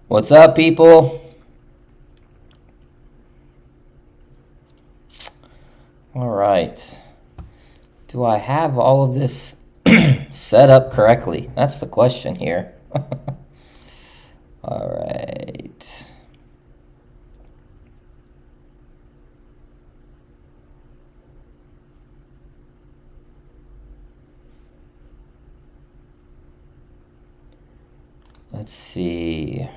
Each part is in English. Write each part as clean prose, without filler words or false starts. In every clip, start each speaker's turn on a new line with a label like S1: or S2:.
S1: What's up, people? All right. Do I have all of this set up correctly? That's the question here. All right. Let's see.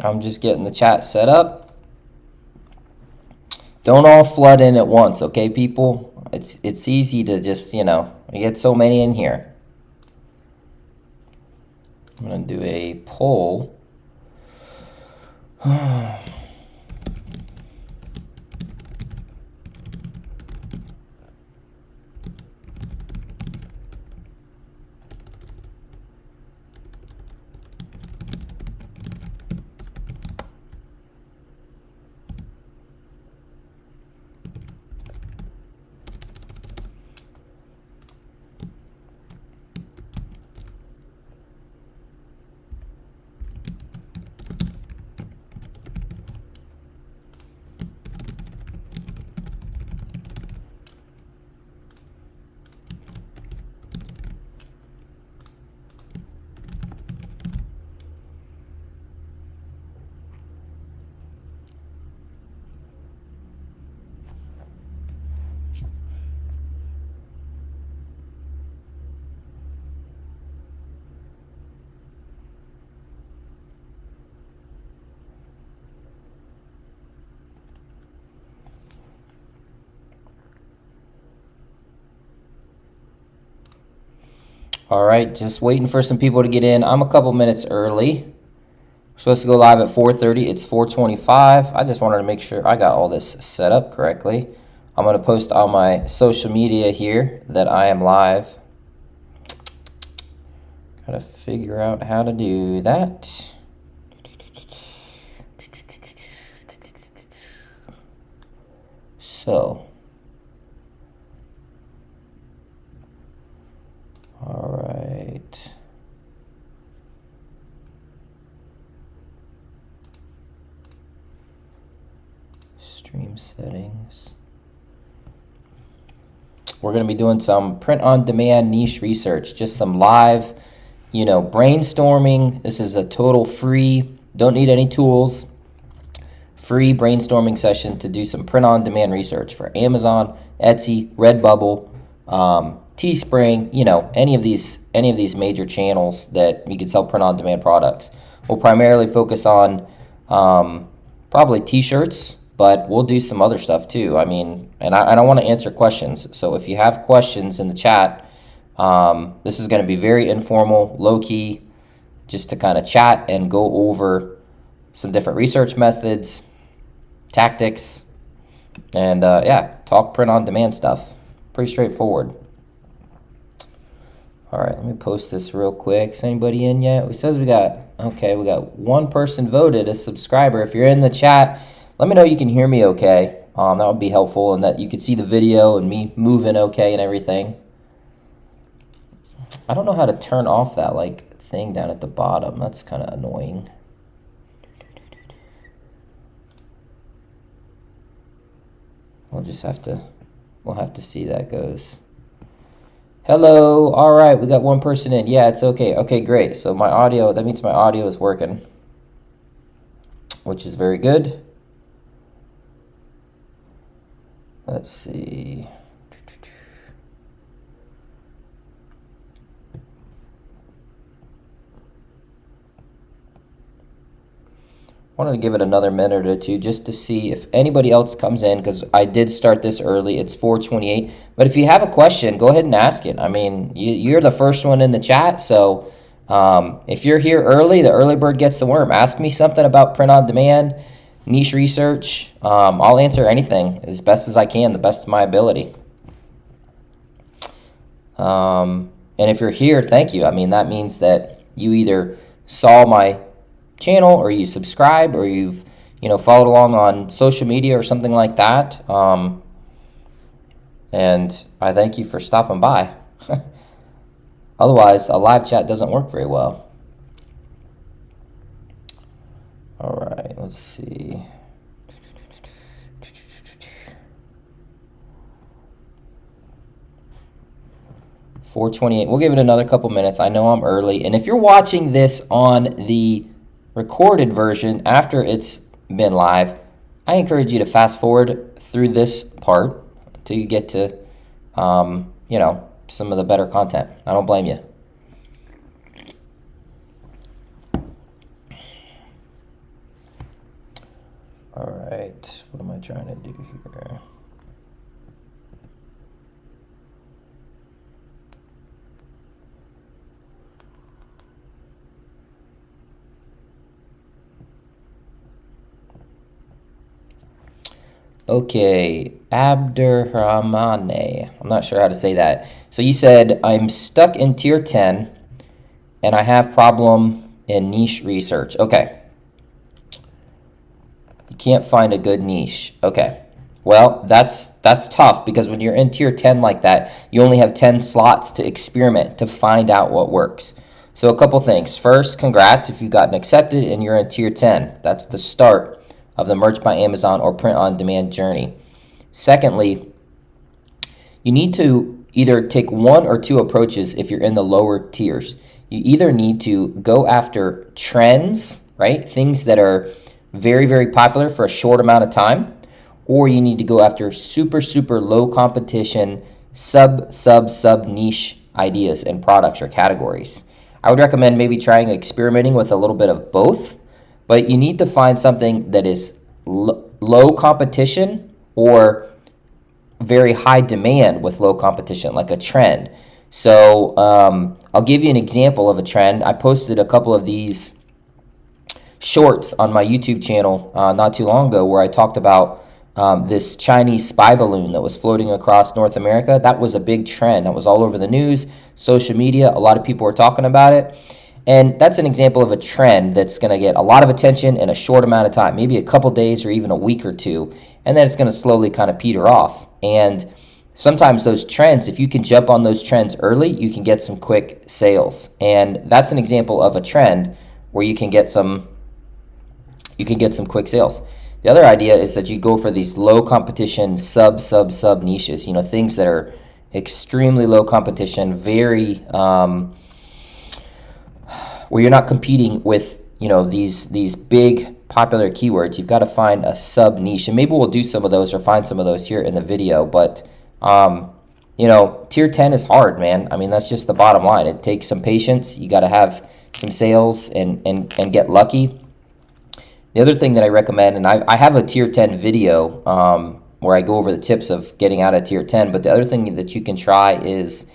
S1: I'm just getting the chat set up. Don't all flood in at once, okay, people? It's easy to just, I get so many in here. I'm going to do a poll. All right, just waiting for some people to get in. I'm a couple minutes early. We're supposed to go live at 4:30. It's 4:25. I just wanted to make sure I got all this set up correctly. I'm going to post on my social media here that I am live. Got to figure out how to do that. So, all right. Stream settings. We're going to be doing some print-on-demand niche research, just some live, brainstorming. This is a total free, don't need any tools, free brainstorming session to do some print-on-demand research for Amazon, Etsy, Redbubble, Teespring, any of these major channels that you can sell print-on-demand products. We'll primarily focus on probably T-shirts, but we'll do some other stuff too. I mean, and I want to answer questions. So if you have questions in the chat, this is going to be very informal, low-key, just to kind of chat and go over some different research methods, tactics, and talk print-on-demand stuff. Pretty straightforward. All right, let me post this real quick. Is anybody in yet? It says we got one person voted, a subscriber. If you're in the chat, let me know you can hear me okay. That would be helpful, and that you could see the video and me moving okay and everything. I don't know how to turn off that thing down at the bottom. That's kind of annoying. We'll have to see that goes. Hello. All right, we got one person in. Yeah, it's okay. Okay, great. So that means my audio is working, which is very good. Let's see. Wanted to give it another minute or two just to see if anybody else comes in, because I did start this early. It's 4:28. But if you have a question, go ahead and ask it. I mean, you're the first one in the chat, so if you're here early, the early bird gets the worm. Ask me something about print on demand, niche research. I'll answer anything as best as I can, the best of my ability. And if you're here, thank you. I mean, that means that you either saw my channel or you subscribe or you've, followed along on social media or something like that. And I thank you for stopping by. Otherwise, a live chat doesn't work very well. All right, let's see. $4:28. We'll give it another couple minutes. I know I'm early. And if you're watching this on the recorded version after it's been live, I encourage you to fast forward through this part until you get to, some of the better content. I don't blame you. All right, what am I trying to do here? Okay, Abdurrahmane. I'm not sure how to say that. So you said, I'm stuck in tier 10 and I have problem in niche research. Okay. You can't find a good niche. Okay. Well, that's tough because when you're in tier 10 like that, you only have 10 slots to experiment to find out what works. So a couple things. First, congrats if you've gotten accepted and you're in tier 10. That's the start of the Merch by Amazon or print on demand journey. Secondly, you need to either take one or two approaches if you're in the lower tiers. You either need to go after trends, right? Things that are very, very popular for a short amount of time, or you need to go after super, super low competition, sub niche ideas and products or categories. I would recommend maybe trying experimenting with a little bit of both. But you need to find something that is low competition or very high demand with low competition, like a trend. So I'll give you an example of a trend. I posted a couple of these shorts on my YouTube channel not too long ago where I talked about this Chinese spy balloon that was floating across North America. That was a big trend. That was all over the news, social media. A lot of people were talking about it. And that's an example of a trend that's going to get a lot of attention in a short amount of time, maybe a couple days or even a week or two, and then it's going to slowly kind of peter off. And sometimes those trends, if you can jump on those trends early, you can get some quick sales. And that's an example of a trend where you can get some quick sales. The other idea is that you go for these low competition sub niches, things that are extremely low competition, very where you're not competing with, these big popular keywords. You've got to find a sub niche, and maybe we'll do some of those or find some of those here in the video. But, tier 10 is hard, man. I mean, that's just the bottom line. It takes some patience. You got to have some sales and get lucky. The other thing that I recommend, and I have a tier 10 video where I go over the tips of getting out of tier 10, but the other thing that you can try is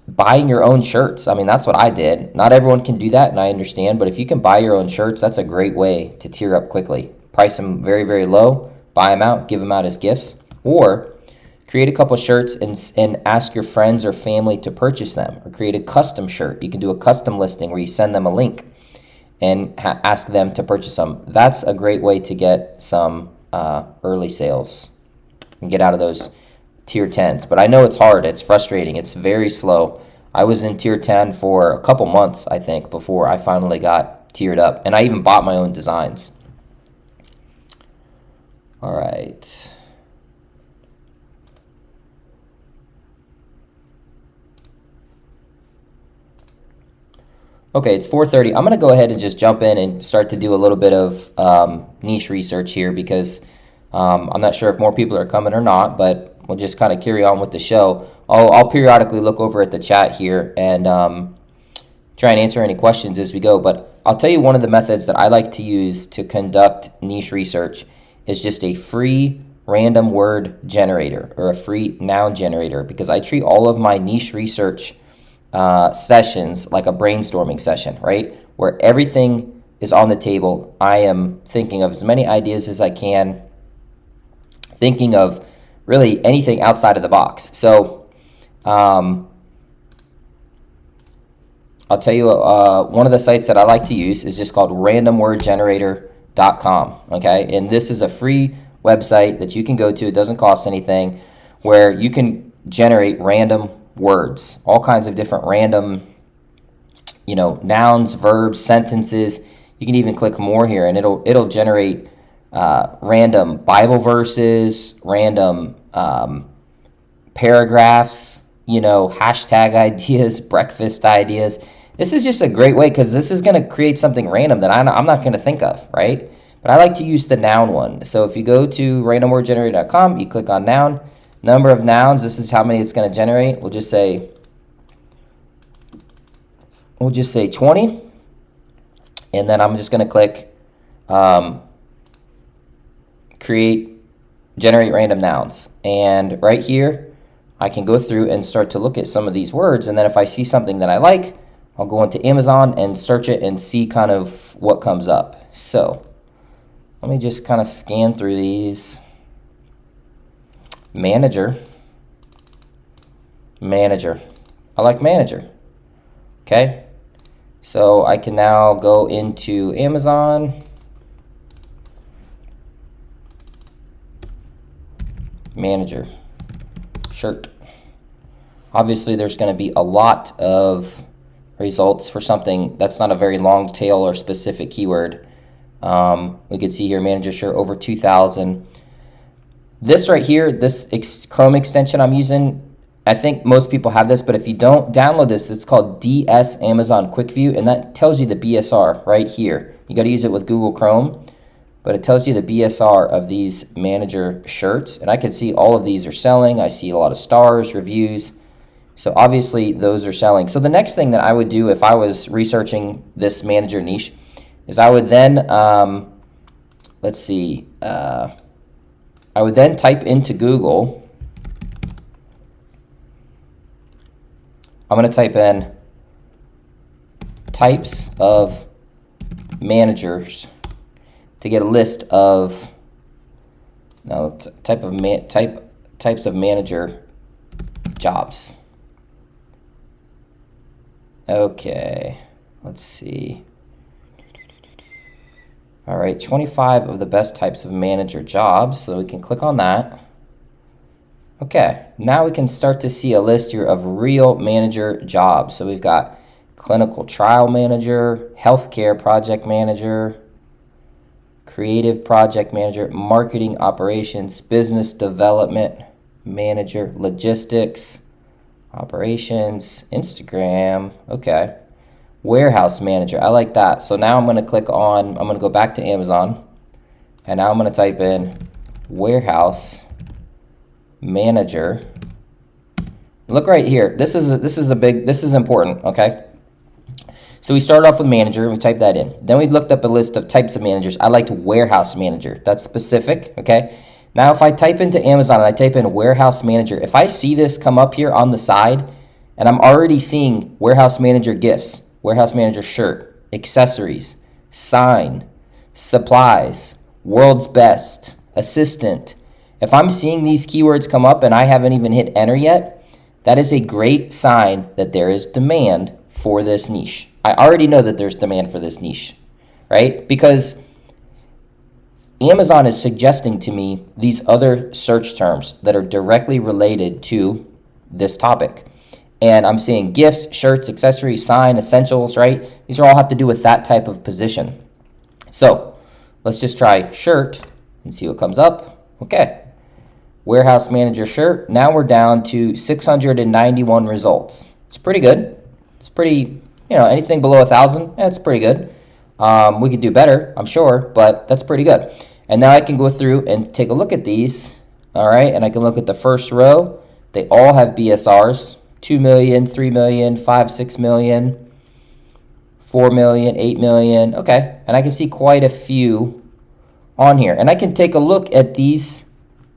S1: buying your own shirts. I mean, that's what I did. Not everyone can do that, and I understand, but if you can buy your own shirts, that's a great way to tier up quickly. Price them very, very low, buy them out, give them out as gifts, or create a couple shirts and ask your friends or family to purchase them, or create a custom shirt. You can do a custom listing where you send them a link and ask them to purchase them. That's a great way to get some early sales and get out of those tier 10s. But I know it's hard. It's frustrating. It's very slow. I was in tier 10 for a couple months, I think, before I finally got tiered up. And I even bought my own designs. All right. Okay, it's 4:30. I'm going to go ahead and just jump in and start to do a little bit of niche research here because I'm not sure if more people are coming or not, but we'll just kind of carry on with the show. I'll periodically look over at the chat here and try and answer any questions as we go. But I'll tell you one of the methods that I like to use to conduct niche research is just a free random word generator or a free noun generator, because I treat all of my niche research sessions like a brainstorming session, right? Where everything is on the table. I am thinking of as many ideas as I can, thinking of really anything outside of the box. So I'll tell you, one of the sites that I like to use is just called randomwordgenerator.com. Okay, and this is a free website that you can go to. It doesn't cost anything, where you can generate random words, all kinds of different random, nouns, verbs, sentences. You can even click more here, and it'll generate random Bible verses, random paragraphs, hashtag ideas, breakfast ideas. This is just a great way, because this is going to create something random that I'm not going to think of, right? But I like to use the noun one. So if you go to randomwordgenerator.com, you click on noun, number of nouns, this is how many it's going to generate. We'll just say 20. And then I'm just going to click generate random nouns. And right here, I can go through and start to look at some of these words. And then if I see something that I like, I'll go into Amazon and search it and see kind of what comes up. So let me just kind of scan through these. Manager. I like manager. Okay. So I can now go into Amazon. Manager. Shirt. Obviously, there's going to be a lot of results for something that's not a very long tail or specific keyword. We could see here, manager shirt, over 2,000. This right here, this Chrome extension I'm using, I think most people have this, but if you don't download this, it's called DS Amazon Quick View, and that tells you the BSR right here. You got to use it with Google Chrome, but it tells you the BSR of these manager shirts, and I can see all of these are selling. I see a lot of stars, reviews, so obviously those are selling. So the next thing that I would do if I was researching this manager niche is I would then, I would then type into Google, I'm going to type in types of managers to get a list of types of manager jobs. Okay, let's see. All right, 25 of the best types of manager jobs. So we can click on that. Okay, now we can start to see a list here of real manager jobs. So we've got clinical trial manager, healthcare project manager, creative project manager, marketing operations, business development manager, logistics, operations, Instagram. Okay. Warehouse manager. I like that. So now I'm going to I'm going to go back to Amazon, and now I'm going to type in warehouse manager. Look right here. This is important, okay? So we started off with manager, and we typed that in. Then we looked up a list of types of managers. I liked warehouse manager. That's specific, okay? Now if I type into Amazon and I type in warehouse manager, if I see this come up here on the side, and I'm already seeing warehouse manager gifts, warehouse manager shirt, accessories, sign, supplies, world's best, assistant. If I'm seeing these keywords come up and I haven't even hit enter yet, that is a great sign that there is demand for this niche. I already know that there's demand for this niche, right? Because Amazon is suggesting to me these other search terms that are directly related to this topic. And I'm seeing gifts, shirts, accessories, sign, essentials, right? These all have to do with that type of position. So let's just try shirt and see what comes up. Okay. Warehouse manager shirt. Now we're down to 691 results. It's pretty good. It's pretty, anything below 1,000, it's pretty good. We could do better, I'm sure, but that's pretty good. And now I can go through and take a look at these. All right. And I can look at the first row. They all have BSRs. 2 million, 3 million, 5, 6 million, 4 million, 8 million. Okay, and I can see quite a few on here. And I can take a look at these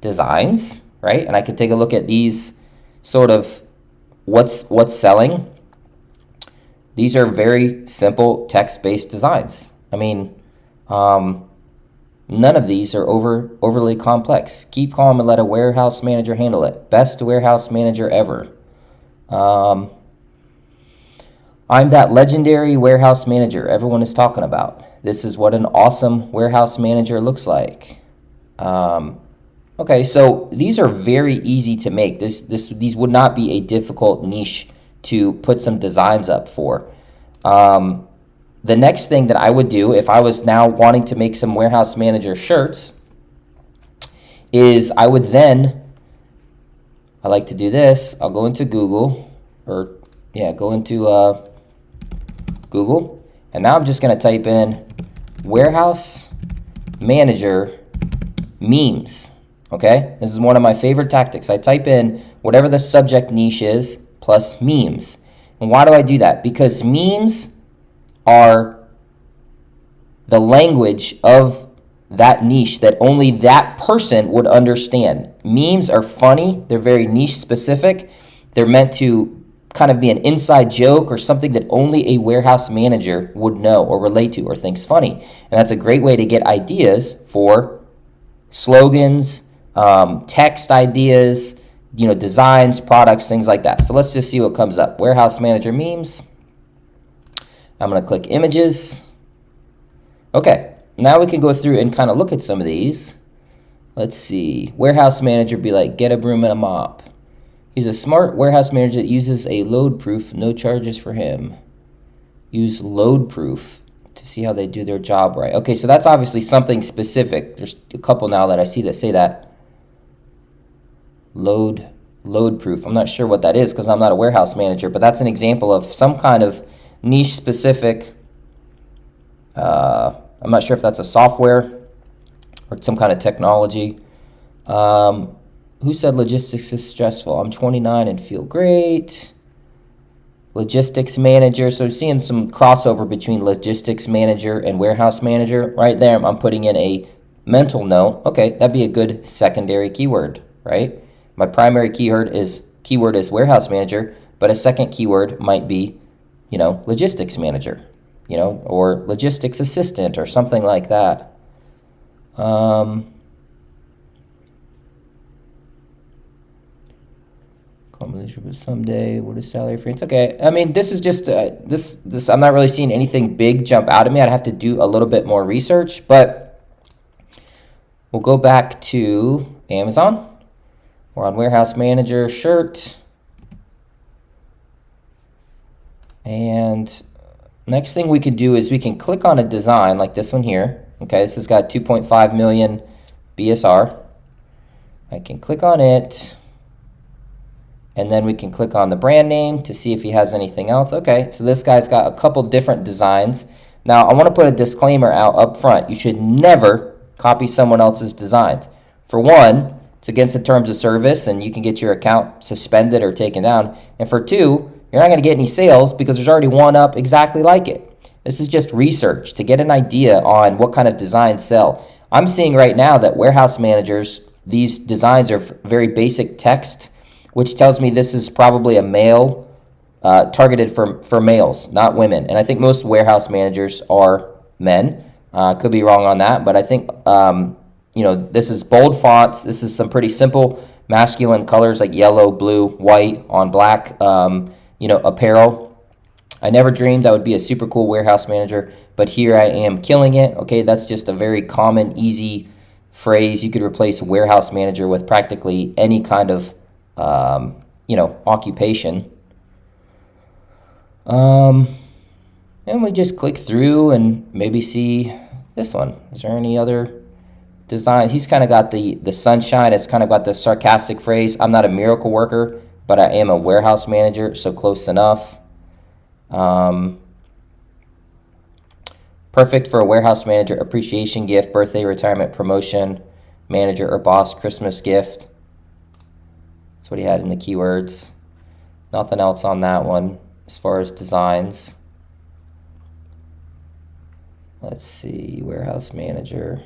S1: designs, right? And I can take a look at these sort of what's selling. These are very simple text-based designs. I mean, um, none of these are overly complex. Keep calm and let a warehouse manager handle it. Best warehouse manager ever. Um, I'm that legendary warehouse manager everyone is talking about. This is what an awesome warehouse manager looks like. Um, okay, so these are very easy to make. These would not be a difficult niche to put some designs up for. Um, the next thing that I would do if I was now wanting to make some warehouse manager shirts is I would then, I like to do this. I'll go into Google, or yeah, go into Google, and now I'm just going to type in warehouse manager memes. Okay, this is one of my favorite tactics. I type in whatever the subject niche is plus memes. And why do I do that? Because memes are the language of that niche that only that person would understand. Memes are funny, they're very niche specific. They're meant to kind of be an inside joke or something that only a warehouse manager would know or relate to or thinks funny. And that's a great way to get ideas for slogans, text ideas, designs, products, things like that. So let's just see what comes up. Warehouse manager memes. I'm going to click images. Okay, now we can go through and kind of look at some of these. Let's see. Warehouse manager be like, get a broom and a mop. He's a smart warehouse manager that uses a load proof, no charges for him. Use load proof to see how they do their job right. Okay, so that's obviously something specific. There's a couple now that I see that say that. Load proof. I'm not sure what that is because I'm not a warehouse manager, but that's an example of some kind of niche specific. I'm not sure if that's a software or some kind of technology. Who said logistics is stressful? I'm 29 and feel great. Logistics manager. So seeing some crossover between logistics manager and warehouse manager. Right there, I'm putting in a mental note. Okay, that'd be a good secondary keyword, right? My primary keyword is warehouse manager, but a second keyword might be, logistics manager, or logistics assistant or something like that. But someday, what is salary for? It's okay. I mean, this is just this. I'm not really seeing anything big jump out at me. I'd have to do a little bit more research, but we'll go back to Amazon. We're on warehouse manager shirt, and next thing we can do is we can click on a design like this one here. Okay, this has got 2.5 million BSR. I can click on it. And then we can click on the brand name to see if he has anything else. Okay, so this guy's got a couple different designs. Now, I want to put a disclaimer out up front. You should never copy someone else's designs. For one, it's against the terms of service, and you can get your account suspended or taken down. And for two, you're not going to get any sales because there's already one up exactly like it. This is just research to get an idea on what kind of designs sell. I'm seeing right now that warehouse managers, these designs are very basic text, which tells me this is probably a male, targeted for males, not women. And I think most warehouse managers are men. Could be wrong on that, but I think, this is bold fonts. This is some pretty simple masculine colors like yellow, blue, white on black, apparel. I never dreamed I would be a super cool warehouse manager, but here I am killing it. Okay, that's just a very common, easy phrase. You could replace warehouse manager with practically any kind of occupation. And we just click through and maybe see this one. Is there any other designs? He's kind of got the sunshine. It's kind of got the sarcastic phrase. I'm not a miracle worker, but I am a warehouse manager, so close enough. Perfect for a warehouse manager appreciation gift, birthday, retirement, promotion, manager or boss, Christmas gift. That's what he had in the keywords. Nothing else on that one as far as designs. Let's see, warehouse manager.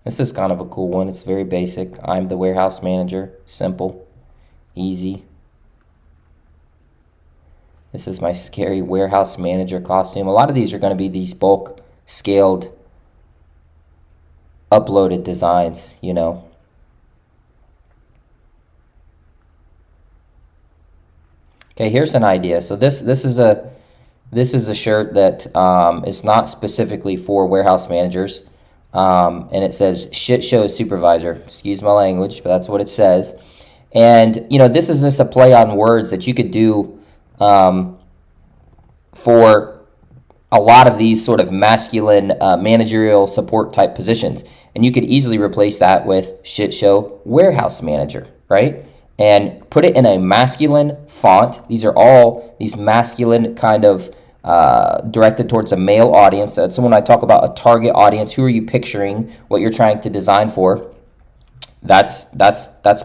S1: This is kind of a cool one. It's very basic. I'm the warehouse manager. Simple, easy. This is my scary warehouse manager costume. A lot of these are going to be these bulk scaled uploaded designs, you know. Okay, here's an idea. So this is a shirt that is not specifically for warehouse managers, and it says "shit show supervisor." Excuse my language, but that's what it says. And you know, this is just a play on words that you could do for a lot of these sort of masculine managerial support type positions, and you could easily replace that with "shit show warehouse manager," right? And put it in a masculine font. These are all these masculine kind of directed towards a male audience. So when I talk about a target audience, who are you picturing? What you're trying to design for? That's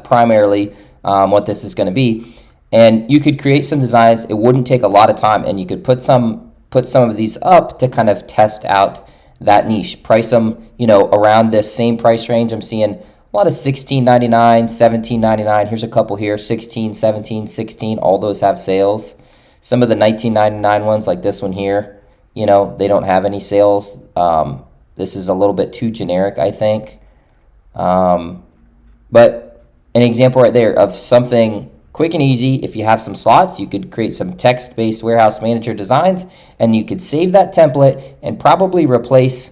S1: primarily what this is going to be. And you could create some designs. It wouldn't take a lot of time, and you could put some of these up to kind of test out that niche. Price them, you know, around this same price range. I'm seeing a lot of $16.99, $17.99. Here's a couple here, $16, $17, $16. All those have sales. Some of the $19.99 ones, like this one here, you know, they don't have any sales. This is a little bit too generic, I think. But an example right there of something quick and easy. If you have some slots, you could create some text-based warehouse manager designs, and you could save that template and probably replace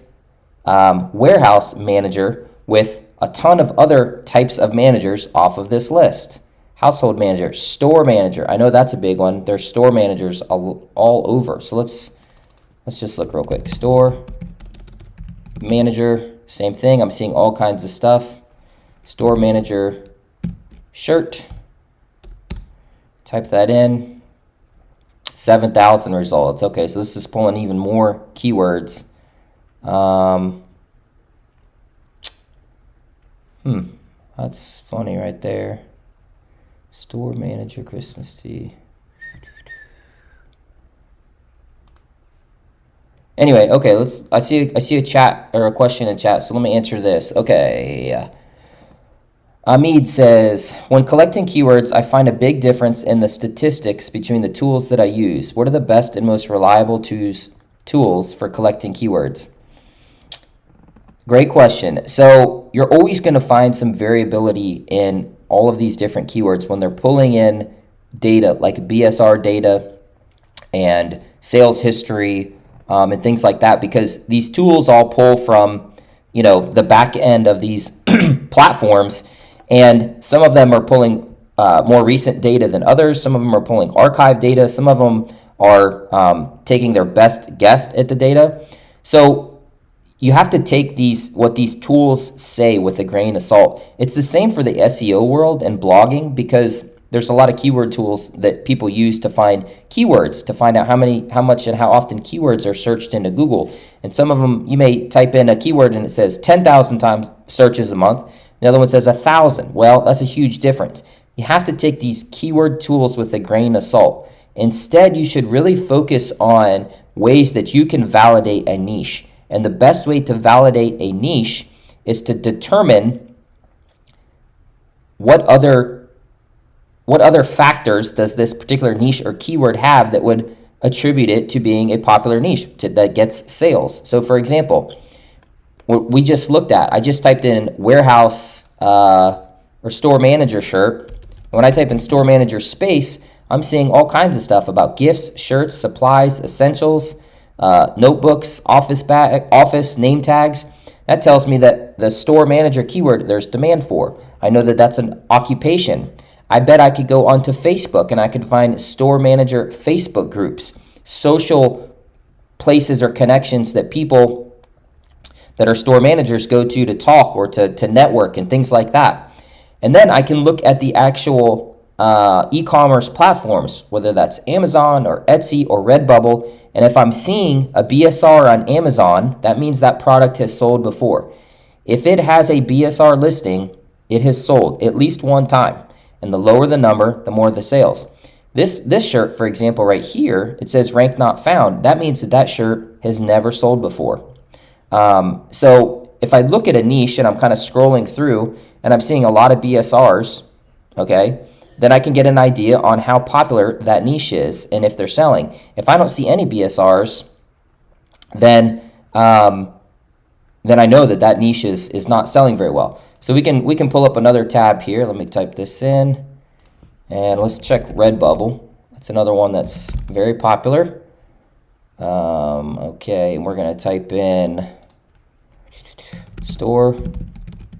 S1: warehouse manager with a ton of other types of managers off of this list. Household manager, store manager. I know that's a big one. There's store managers all over. So let's just look real quick. Store manager, same thing. I'm seeing all kinds of stuff. Store manager shirt. Type that in. 7,000 results. Okay, so this is pulling even more keywords. That's funny right there. Store manager, Christmas tea. Anyway, okay, I see a chat or a question in chat, so let me answer this. Okay. Amid says, when collecting keywords, I find a big difference in the statistics between the tools that I use. What are the best and most reliable tools for collecting keywords? Great question. So you're always going to find some variability in all of these different keywords when they're pulling in data like BSR data and sales history and things like that, because these tools all pull from, you know, the back end of these platforms, and some of them are pulling more recent data than others. Some of them are pulling archive data. Some of them are taking their best guess at the data. So you have to take what these tools say with a grain of salt. It's the same for the SEO world and blogging, because there's a lot of keyword tools that people use to find keywords, to find out how much and how often keywords are searched into Google. And some of them, you may type in a keyword and it says 10,000 times searches a month. The other one says 1,000. Well, that's a huge difference. You have to take these keyword tools with a grain of salt. Instead, you should really focus on ways that you can validate a niche. And the best way to validate a niche is to determine what other factors does this particular niche or keyword have that would attribute it to being a popular niche that gets sales. So for example, what we just looked at, I just typed in warehouse or store manager shirt. When I type in store manager space, I'm seeing all kinds of stuff about gifts, shirts, supplies, essentials, notebooks, office name tags. That tells me that the store manager keyword there's demand for. I know that that's an occupation. I bet I could go onto Facebook and I could find store manager Facebook groups, social places or connections that people that are store managers go to talk or to network and things like that. And then I can look at the actual e-commerce platforms, whether that's Amazon or Etsy or Redbubble. And if I'm seeing a BSR on Amazon, that means that product has sold before. If it has a BSR listing, it has sold at least one time. And the lower the number, the more the sales. This shirt, for example, right here, it says rank not found. That means that shirt has never sold before. So if I look at a niche and I'm kind of scrolling through and I'm seeing a lot of BSRs, okay, then I can get an idea on how popular that niche is and if they're selling. If I don't see any BSRs, then I know that that niche is not selling very well. So we can pull up another tab here. Let me type this in, and let's check Redbubble. That's another one that's very popular. Okay, and we're gonna type in store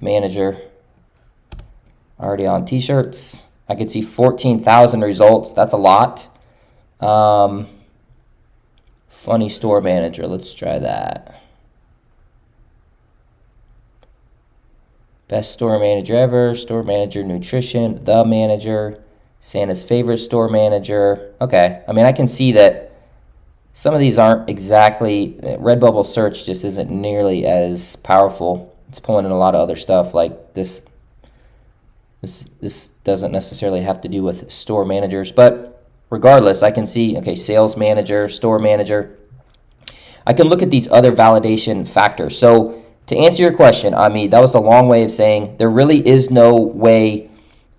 S1: manager. Already on t-shirts. I could see 14,000 results. That's a lot. Funny store manager. Let's try that. Best store manager ever. Store manager nutrition. The manager. Santa's favorite store manager. Okay. I mean, I can see that some of these aren't exactly. Redbubble search just isn't nearly as powerful. It's pulling in a lot of other stuff like this. This doesn't necessarily have to do with store managers, but regardless, I can see, okay, sales manager, store manager. I can look at these other validation factors. So to answer your question, Amit, that was a long way of saying there really is no way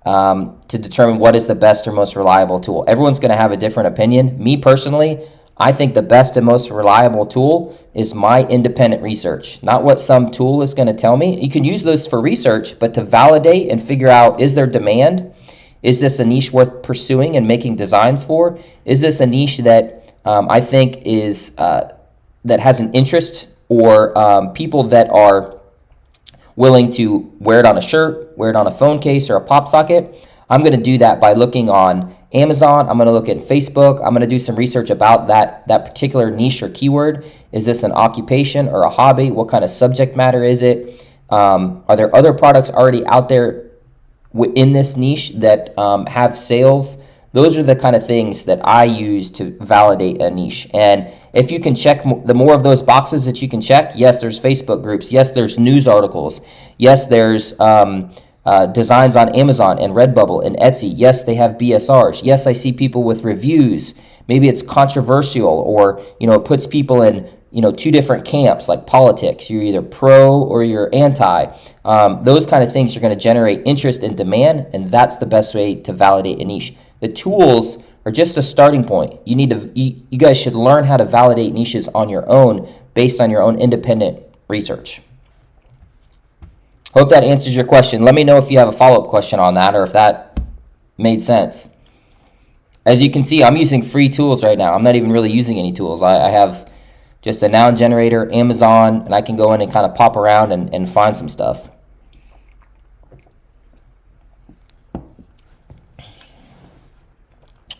S1: to determine what is the best or most reliable tool. Everyone's going to have a different opinion. Me personally, I think the best and most reliable tool is my independent research, not what some tool is going to tell me. You can use those for research, but to validate and figure out, is there demand? Is this a niche worth pursuing and making designs for? Is this a niche that I think is that has an interest or people that are willing to wear it on a shirt, wear it on a phone case or a pop socket? I'm going to do that by looking on Amazon. I'm going to look at Facebook. I'm going to do some research about that particular niche or keyword. Is this an occupation or a hobby? What kind of subject matter is it? Are there other products already out there in this niche that have sales? Those are the kind of things that I use to validate a niche. And if you can check the more of those boxes that you can check, yes, there's Facebook groups. Yes, there's news articles. Yes, there's designs on Amazon and Redbubble and Etsy. Yes, they have BSRs. Yes, I see people with reviews. Maybe it's controversial, or it puts people in two different camps, like politics. You're either pro or you're anti. Those kind of things are going to generate interest and demand, and that's the best way to validate a niche. The tools are just a starting point. You guys should learn how to validate niches on your own based on your own independent research. Hope that answers your question. Let me know if you have a follow-up question on that or if that made sense. As you can see, I'm using free tools right now. I'm not even really using any tools. I have just a noun generator, Amazon, and I can go in and kind of pop around and find some stuff.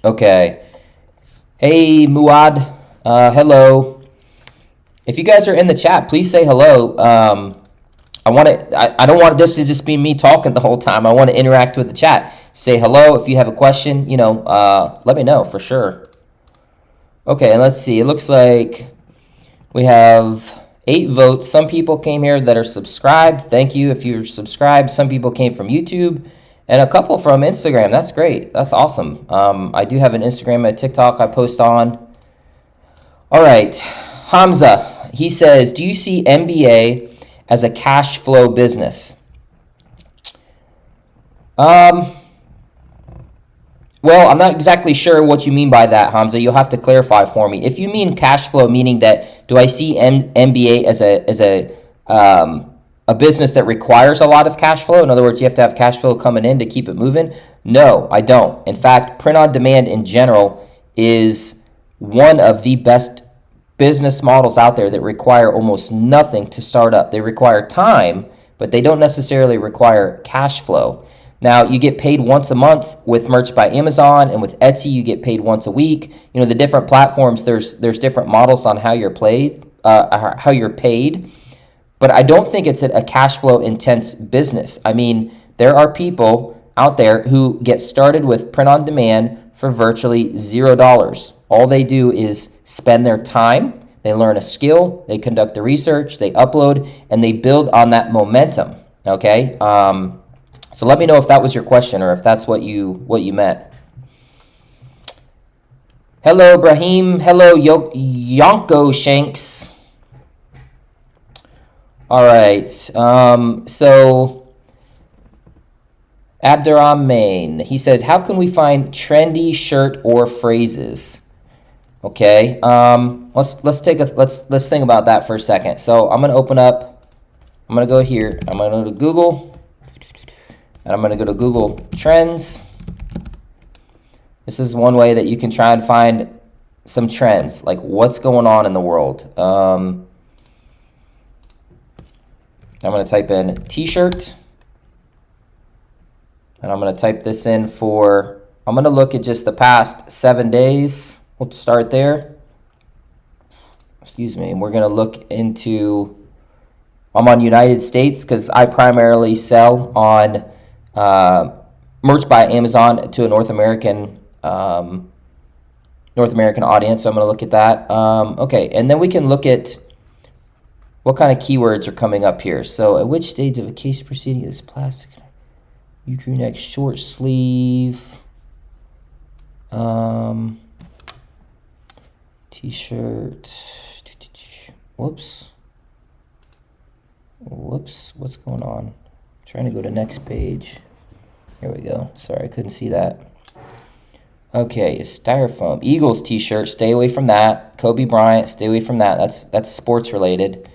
S1: Okay. Hey, Muad. Hello. If you guys are in the chat, please say hello. I don't want this to just be me talking the whole time. I want to interact with the chat. Say hello. If you have a question, let me know for sure. Okay, and let's see. It looks like we have 8 votes. Some people came here that are subscribed. Thank you if you're subscribed. Some people came from YouTube and a couple from Instagram. That's great. That's awesome. I do have an Instagram and a TikTok I post on. All right. Hamza, he says, do you see MBA as a cash flow business? Well, I'm not exactly sure what you mean by that, Hamza. You'll have to clarify for me. If you mean cash flow, meaning that do I see MBA as a business that requires a lot of cash flow? In other words, you have to have cash flow coming in to keep it moving? No, I don't. In fact, print on demand in general is one of the best business models out there that require almost nothing to start up. They require time, but they don't necessarily require cash flow. Now, you get paid once a month with Merch by Amazon, and with Etsy, you get paid once a week. The different platforms, there's different models on how you're paid. But I don't think it's a cash flow intense business. I mean, there are people out there who get started with print on demand for virtually $0. All they do is spend their time, they learn a skill, they conduct the research, they upload, and they build on that momentum. Okay? So let me know if that was your question or if that's what you meant. Hello, Brahim. Hello, Yonko Shanks. All right. So Abdurrahman, he says, how can we find trendy shirt or phrases? Okay. Let's think about that for a second. So I'm gonna open up. I'm gonna go here. I'm gonna go to Google, and I'm gonna go to Google Trends. This is one way that you can try and find some trends, like what's going on in the world. I'm going to type in t-shirt, and I'm going to type this in for, I'm going to look at just the past 7 days. We'll start there. Excuse me. And we're going to look into, I'm on United States because I primarily sell on Merch by Amazon to a North American audience, so I'm going to look at that. Okay, and then we can look at what kind of keywords are coming up here. So, at which stage of a case proceeding is plastic? Ucrew short sleeve, t-shirt. Whoops, what's going on? I'm trying to go to next page. Here we go. Sorry, I couldn't see that. Okay, styrofoam. Eagles t-shirt, stay away from that. Kobe Bryant, stay away from that. That's sports related.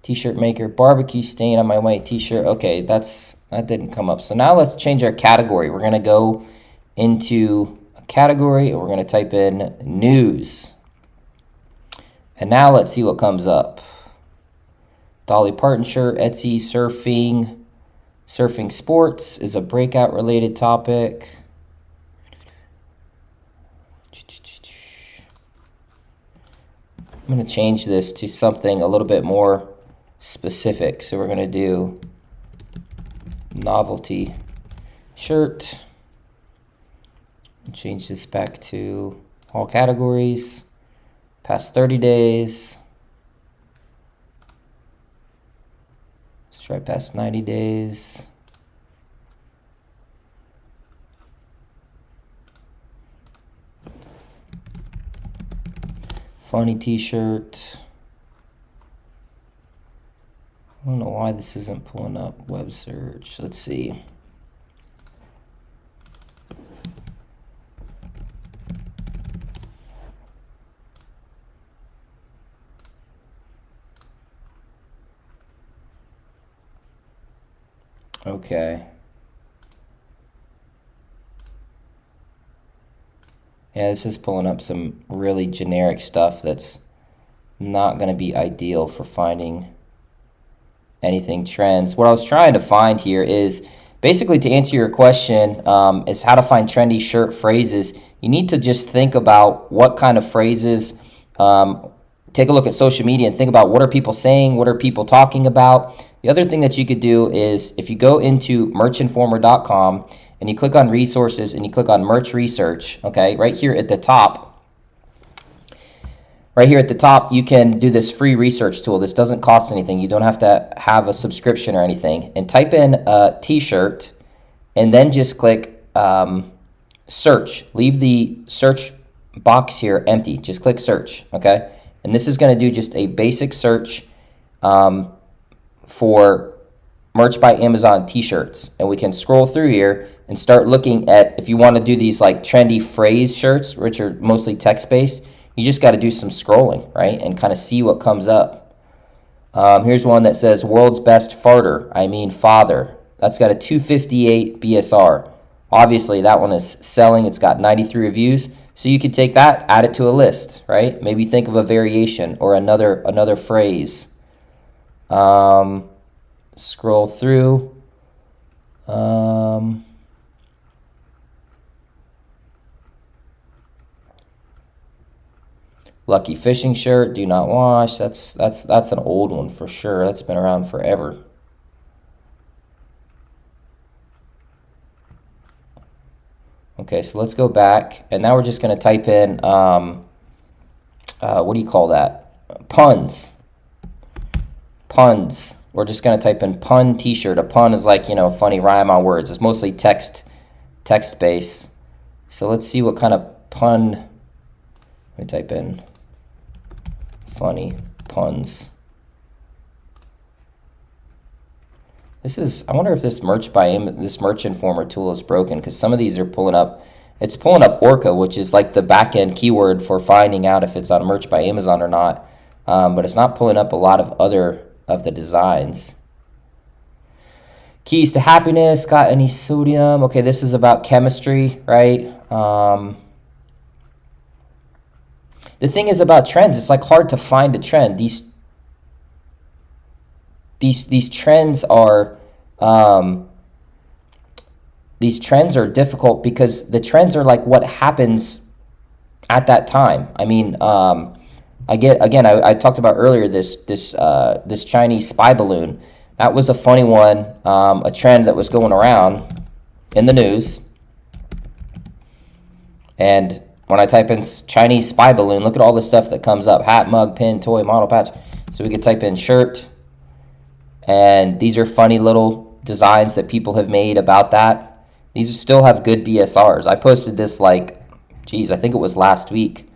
S1: T-shirt maker, barbecue stain on my white t-shirt. Okay, that didn't come up. So now let's change our category. We're going to go into a category and we're going to type in news. And now let's see what comes up. Dolly Parton shirt, Etsy, surfing. Surfing sports is a breakout related topic. I'm going to change this to something a little bit more specific. So we're going to do novelty shirt. Change this back to all categories. Past 30 days. Let's try past 90 days. Funny t-shirt. I don't know why this isn't pulling up web search. Let's see. Okay. Yeah, this is pulling up some really generic stuff that's not going to be ideal for finding anything trends. What I was trying to find here is basically, to answer your question, is how to find trendy shirt phrases. You need to just think about what kind of phrases, take a look at social media and think about what are people saying, what are people talking about. The other thing that you could do is if you go into merchinformer.com and you click on resources and you click on merch research, okay, right here at the top, you can do this free research tool. This doesn't cost anything. You don't have to have a subscription or anything. And type in t-shirt and then just click search. Leave the search box here empty. Just click search, okay? And this is going to do just a basic search for Merch by Amazon t-shirts. And we can scroll through here and start looking at, if you want to do these like trendy phrase shirts, which are mostly text-based, you just got to do some scrolling, right? And kind of see what comes up. Here's one that says, world's best farter, I mean father. That's got a 258 BSR. Obviously, that one is selling. It's got 93 reviews. So you could take that, add it to a list, right? Maybe think of a variation or another phrase. Scroll through. Lucky fishing shirt, do not wash. That's an old one for sure. That's been around forever. Okay, so let's go back, and now we're just going to type in what do you call that? Puns. Puns. We're just going to type in pun t-shirt. A pun is like, a funny rhyme on words. It's mostly text-based. So let's see what kind of pun. Let me type in funny puns. I wonder if this this Merch Informer tool is broken, because some of these are pulling up. It's pulling up Orca, which is like the back end keyword for finding out if it's on Merch by Amazon or not. But it's not pulling up a lot of other of the designs. Keys to happiness, got any sodium? Okay, this is about chemistry, right? The thing is about trends, it's like hard to find a trend. These trends are difficult because the trends are like what happens at that time. I mean, I talked about earlier this Chinese spy balloon. That was a funny one, a trend that was going around in the news. And when I type in Chinese spy balloon, look at all the stuff that comes up: hat, mug, pin, toy, model, patch. So we could type in shirt. And these are funny little designs that people have made about that. These still have good BSRs. I posted this I think it was last week.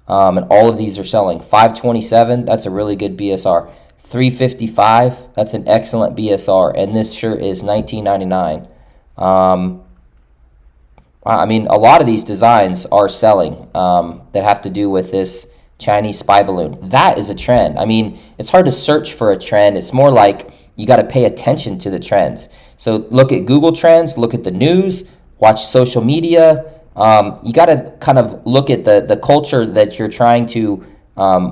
S1: And all of these are selling. 527, that's a really good BSR. 355, that's an excellent BSR. And this shirt is $19.99. I mean, a lot of these designs are selling that have to do with this Chinese spy balloon. That is a trend. I mean, it's hard to search for a trend. It's more like you got to pay attention to the trends. So look at Google Trends, look at the news, watch social media. You got to kind of look at the culture that you're trying to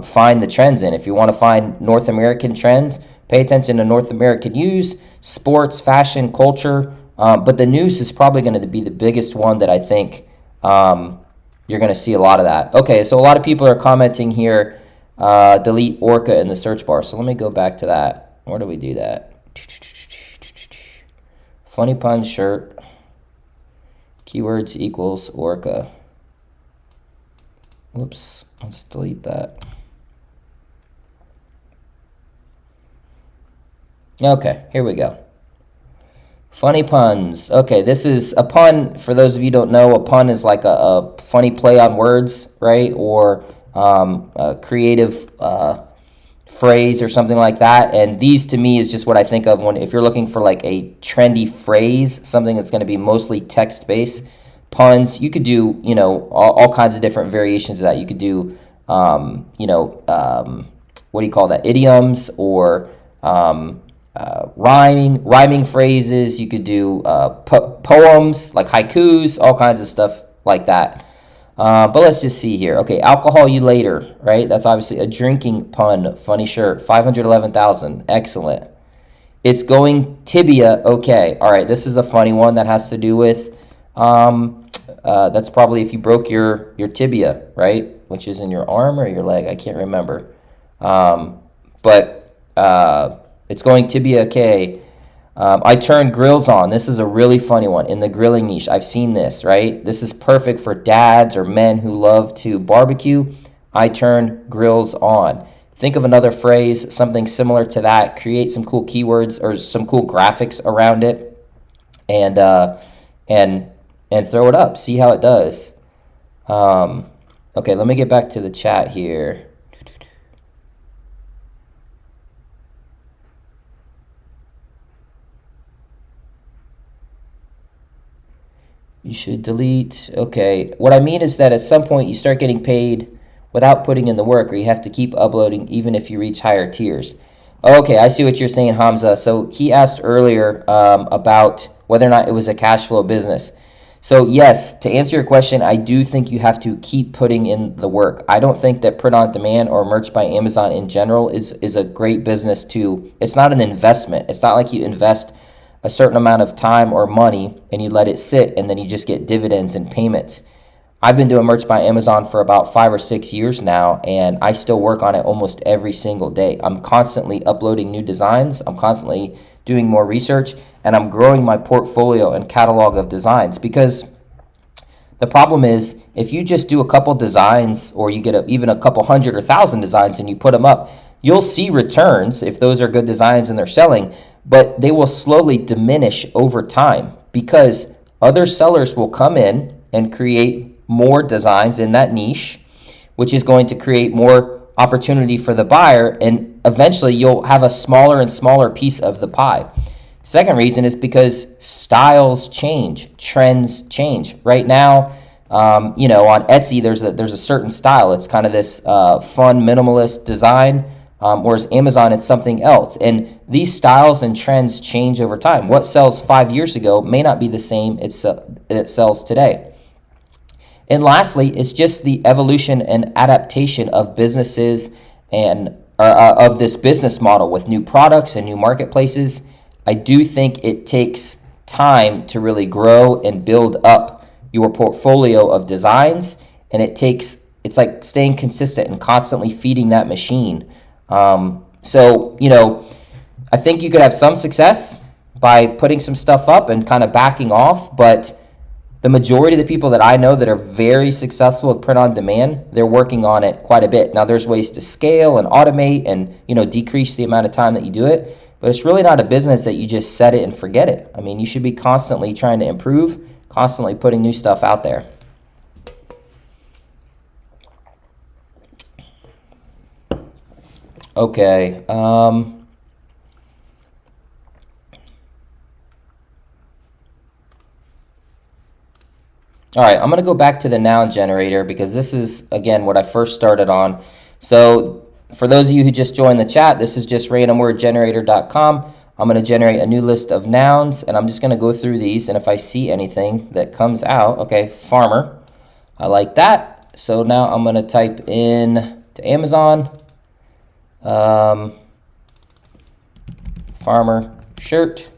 S1: find the trends in. If you want to find North American trends, pay attention to North American news, sports, fashion, culture. But the news is probably going to be the biggest one that I think you're going to see a lot of that. Okay, so a lot of people are commenting here, delete Orca in the search bar. So let me go back to that. Where do we do that? Funny pun shirt. Keywords equals Orca. Whoops, let's delete that. Okay, here we go. Funny puns. Okay, this is a pun. For those of you who don't know, a pun is like a funny play on words, right? Or a creative phrase or something like that. And these to me is just what I think of if you're looking for like a trendy phrase, something that's going to be mostly text-based. Puns, you could do, all kinds of different variations of that. You could do, what do you call that? Idioms or rhyming phrases. You could do poems like haikus, all kinds of stuff like that. But let's just see here. Okay, alcohol you later, right? That's obviously a drinking pun. Funny shirt, 511,000. Excellent. It's going tibia. Okay, all right. This is a funny one that has to do with. That's probably if you broke your tibia, right? Which is in your arm or your leg. I can't remember. But it's going tibia. Okay. I turned grills on. This is a really funny one in the grilling niche. I've seen this, right? This is perfect for dads or men who love to barbecue. I turn grills on. Think of another phrase, something similar to that. Create some cool keywords or some cool graphics around it, and throw it up. See how it does. Okay, let me get back to the chat here. You should delete. Okay, what I mean is that at some point you start getting paid without putting in the work, or you have to keep uploading even if you reach higher tiers. Okay, I see what you're saying, Hamza. So he asked earlier about whether or not it was a cash flow business. So yes, to answer your question, I do think you have to keep putting in the work. I don't think that print on demand or Merch by Amazon in general is a great business it's not an investment. It's not like you invest a certain amount of time or money and you let it sit and then you just get dividends and payments. I've been doing Merch by Amazon for about 5 or 6 years now, and I still work on it almost every single day. I'm constantly uploading new designs. I'm constantly doing more research, and I'm growing my portfolio and catalog of designs, because the problem is if you just do a couple designs, or you get even a couple hundred or thousand designs and you put them up, you'll see returns if those are good designs and they're selling, but they will slowly diminish over time because other sellers will come in and create more designs in that niche, which is going to create more opportunity for the buyer, and eventually you'll have a smaller and smaller piece of the pie. Second reason is because styles change, trends change. Right now, on Etsy, there's a certain style. It's kind of this fun minimalist design, whereas Amazon, it's something else. And these styles and trends change over time. What sells 5 years ago may not be the same it sells today. And lastly, it's just the evolution and adaptation of businesses and of this business model with new products and new marketplaces. I do think it takes time to really grow and build up your portfolio of designs, and it's like staying consistent and constantly feeding that machine. So I think you could have some success by putting some stuff up and kind of backing off, but the majority of the people that I know that are very successful with print on demand, they're working on it quite a bit. Now there's ways to scale and automate and decrease the amount of time that you do it, but it's really not a business that you just set it and forget it. I mean, you should be constantly trying to improve, constantly putting new stuff out there. Okay. All right, I'm going to go back to the noun generator because this is, again, what I first started on. So for those of you who just joined the chat, this is just randomwordgenerator.com. I'm going to generate a new list of nouns, and I'm just going to go through these, and if I see anything that comes out, okay, farmer, I like that. So now I'm going to type in to Amazon, farmer shirt.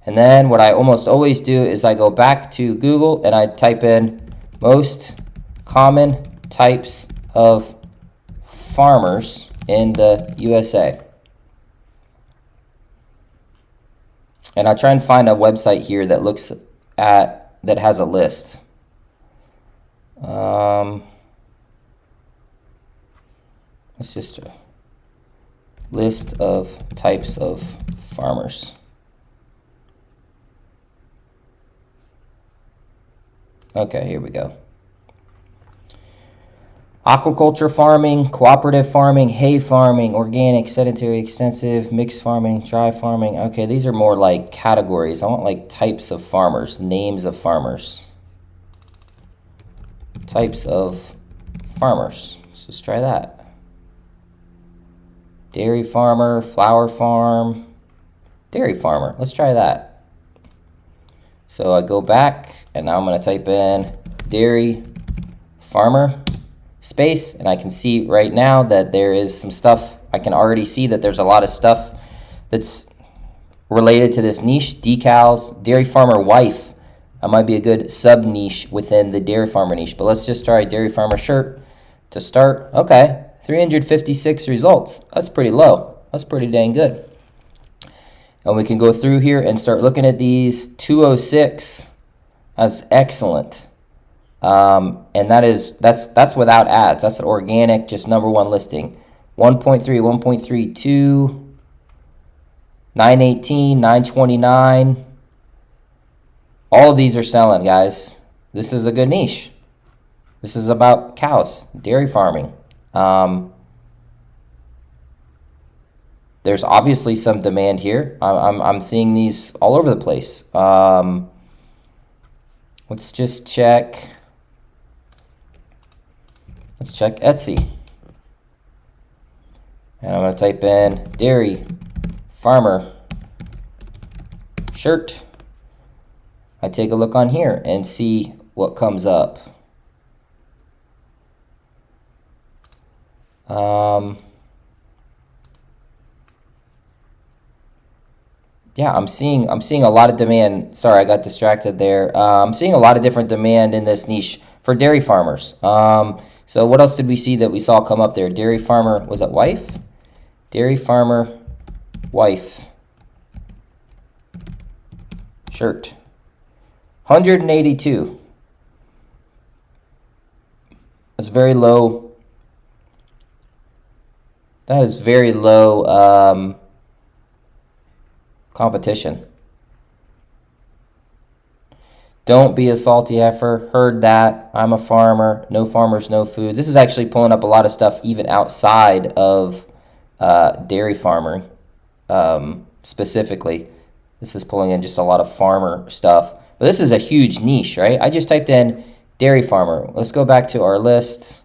S1: And then what I almost always do is I go back to Google and I type in most common types of farmers in the USA. And I try and find a website here that that has a list. It's just a list of types of farmers. Okay, here we go. Aquaculture farming, cooperative farming, hay farming, organic, sedentary, extensive, mixed farming, dry farming. Okay, these are more like categories. I want like types of farmers, names of farmers. Types of farmers. Let's just try that. Dairy farmer, flower farm, dairy farmer. Let's try that. So I go back and now I'm going to type in dairy farmer space, and I can see right now that there is some stuff. I can already see that there's a lot of stuff that's related to this niche. Decals, dairy farmer wife. That might be a good sub niche within the dairy farmer niche, but let's just try dairy farmer shirt to start. Okay, 356 results. That's pretty low. That's pretty dang good. And we can go through here and start looking at these. 206, that's excellent. And that's without ads. That's an organic, just #1 listing. 1.3, 1.32, 918, 929. All of these are selling, guys. This is a good niche. This is about cows, dairy farming. There's obviously some demand here. I'm seeing these all over the place. Let's just check. Let's check Etsy. And I'm going to type in dairy farmer shirt. I take a look on here and see what comes up. Yeah, I'm seeing a lot of demand. Sorry, I got distracted there. I'm seeing a lot of different demand in this niche for dairy farmers. So what else did we see that we saw come up there? Dairy farmer, was it wife? Dairy farmer wife shirt. 182. That's very low. That is very low competition. Don't be a salty heifer. Heard that. I'm a farmer. No farmers, no food. This is actually pulling up a lot of stuff even outside of dairy farming specifically. This is pulling in just a lot of farmer stuff. But this is a huge niche, right? I just typed in dairy farmer. Let's go back to our list.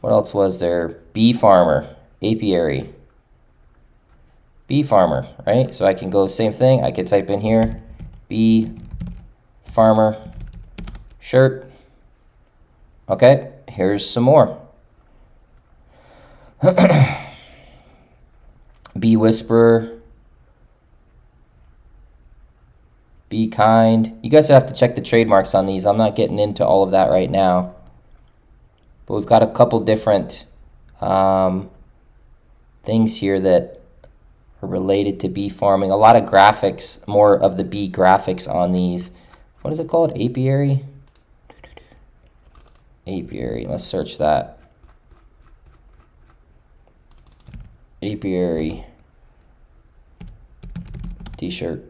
S1: What else was there? Bee farmer, apiary. Bee farmer, right? So I can go same thing. I could type in here, bee farmer shirt. Okay, here's some more. Bee whisperer. Be kind. You guys have to check the trademarks on these. I'm not getting into all of that right now. But we've got a couple different things here that are related to bee farming. A lot of graphics, more of the bee graphics on these. What is it called? Apiary? Apiary. Let's search that. Apiary t-shirt.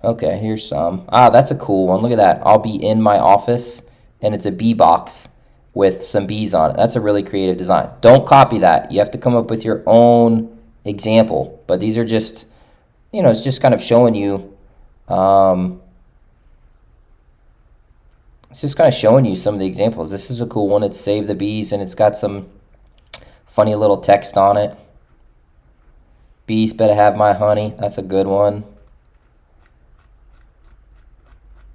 S1: Okay, here's some. That's a cool one. Look at that. I'll be in my office, and it's a bee box with some bees on it. That's a really creative design. Don't copy that. You have to come up with your own example. But these are just, it's just kind of showing you, it's just kind of showing you some of the examples. This is a cool one. It's Save the Bees, and it's got some funny little text on it. Bees better have my honey. That's a good one.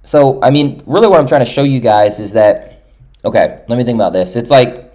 S1: So, I mean, really what I'm trying to show you guys is that, okay, let me think about this. It's like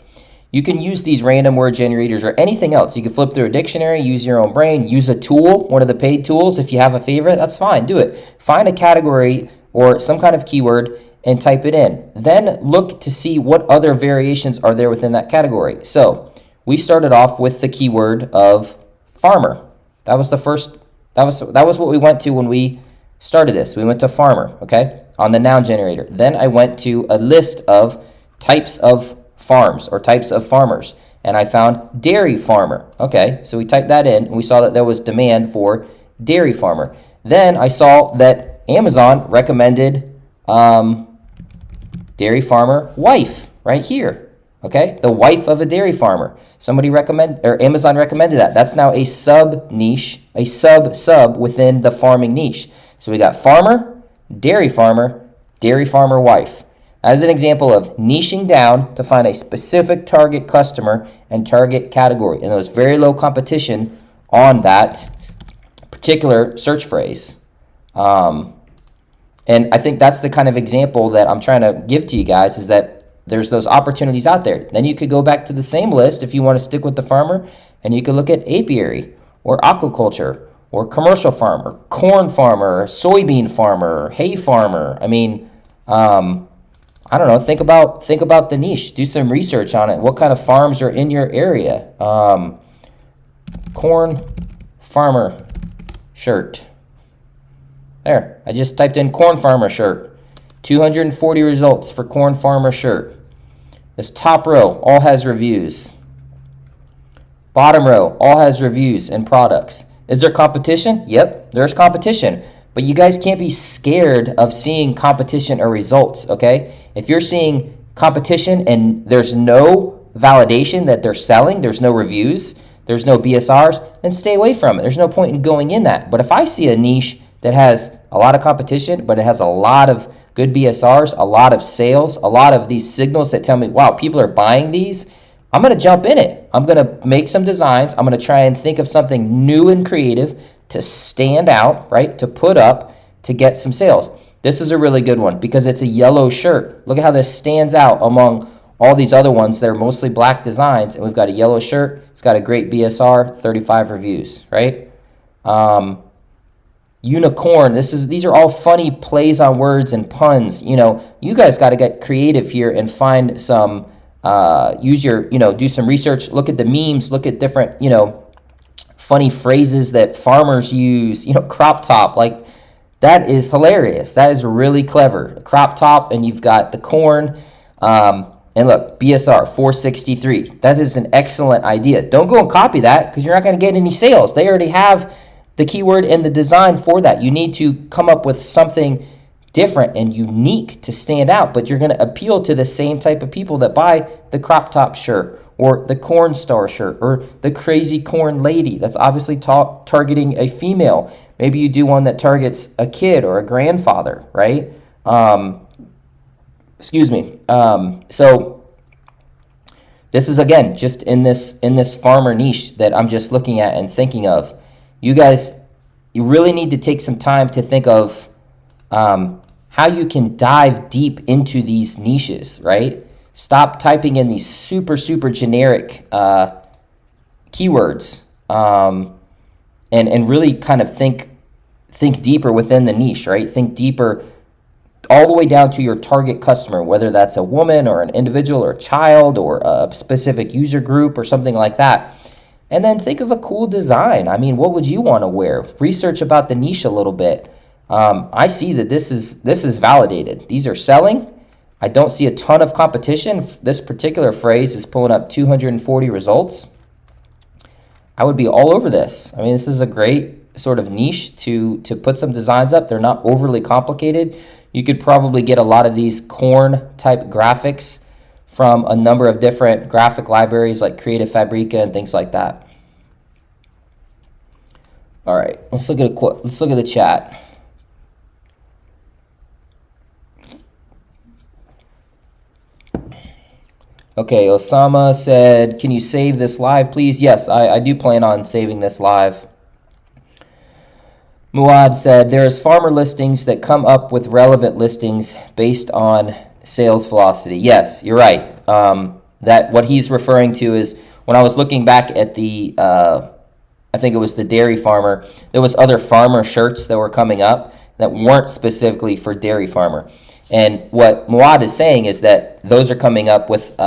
S1: you can use these random word generators or anything else. You can flip through a dictionary, use your own brain, use a tool, one of the paid tools. If you have a favorite, that's fine, do it. Find a category or some kind of keyword and type it in. Then look to see what other variations are there within that category. So we started off with the keyword of farmer. That was the first, that was what we went to when we started this. We went to farmer, okay, on the noun generator. Then I went to a list of types of farms or types of farmers, and I found dairy farmer. Okay, so we typed that in, and we saw that there was demand for dairy farmer. Then I saw that Amazon recommended dairy farmer wife right here. Okay, the wife of a dairy farmer. Amazon recommended that. That's now a sub niche, a sub within the farming niche. So we got farmer, dairy farmer wife. As an example of niching down to find a specific target customer and target category. And there was very low competition on that particular search phrase. And I think that's the kind of example that I'm trying to give to you guys, is that there's those opportunities out there. Then you could go back to the same list if you want to stick with the farmer, and you could look at apiary or aquaculture or commercial farmer, corn farmer, soybean farmer, hay farmer. I mean, I don't know. Think about the niche. Do some research on it. What kind of farms are in your area? Corn farmer shirt. There. I just typed in corn farmer shirt. 240 results for corn farmer shirt. This top row all has reviews. Bottom row all has reviews and products. Is there competition? Yep, there's competition. But you guys can't be scared of seeing competition or results, okay? If you're seeing competition and there's no validation that they're selling, there's no reviews, there's no BSRs, then stay away from it. There's no point in going in that. But if I see a niche that has a lot of competition, but it has a lot of good BSRs, a lot of sales, a lot of these signals that tell me, wow, people are buying these, I'm going to jump in it. I'm going to make some designs. I'm going to try and think of something new and creative to stand out, right? To put up, to get some sales. This is a really good one because it's a yellow shirt. Look at how this stands out among all these other ones that are mostly black designs. And we've got a yellow shirt. It's got a great BSR, 35 reviews, right? Unicorn. These are all funny plays on words and puns. You guys got to get creative here and find some, do some research, look at the memes, look at different, funny phrases that farmers use, crop top, like that is hilarious. That is really clever. A crop top, and you've got the corn, and look, BSR 463. That is an excellent idea. Don't go and copy that because you're not going to get any sales. They already have the keyword and the design for that. You need to come up with something different and unique to stand out, but you're going to appeal to the same type of people that buy the crop top shirt or the corn star shirt, or the crazy corn lady. That's obviously targeting a female. Maybe you do one that targets a kid or a grandfather, right? So this is, again, just in this farmer niche that I'm just looking at and thinking of. You guys, you really need to take some time to think of how you can dive deep into these niches, right? Stop typing in these super generic keywords, and really kind of think deeper within the niche, right? Think deeper all the way down to your target customer, whether that's a woman or an individual or a child or a specific user group or something like that. And then think of a cool design. I mean, what would you want to wear? Research about the niche a little bit. I see that this is validated. These are selling. I don't see a ton of competition. This particular phrase is pulling up 240 results. I would be all over this. I mean, this is a great sort of niche to put some designs up. They're not overly complicated. You could probably get a lot of these corn type graphics from a number of different graphic libraries like Creative Fabrica and things like that. All right, let's look at the chat. Okay, Osama said, can you save this live, please? Yes, I do plan on saving this live. Muad said, there's farmer listings that come up with relevant listings based on sales velocity. Yes, you're right. That what he's referring to is when I was looking back at the, I think it was the dairy farmer, there was other farmer shirts that were coming up that weren't specifically for dairy farmer. And what Muad is saying is that those are coming up with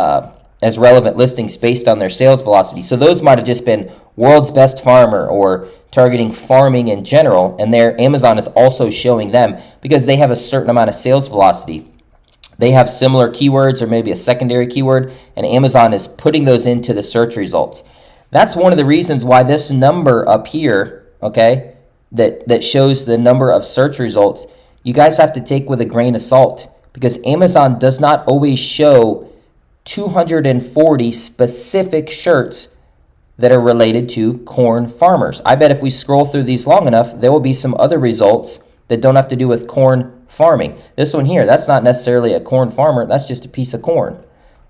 S1: as relevant listings based on their sales velocity. So those might have just been world's best farmer or targeting farming in general, and their Amazon is also showing them because they have a certain amount of sales velocity. They have similar keywords or maybe a secondary keyword, and Amazon is putting those into the search results. That's one of the reasons why this number up here, okay, that shows the number of search results, you guys have to take with a grain of salt, because Amazon does not always show 240 specific shirts that are related to corn farmers. I bet if we scroll through these long enough, there will be some other results that don't have to do with corn farming. This one here, that's not necessarily a corn farmer, that's just a piece of corn.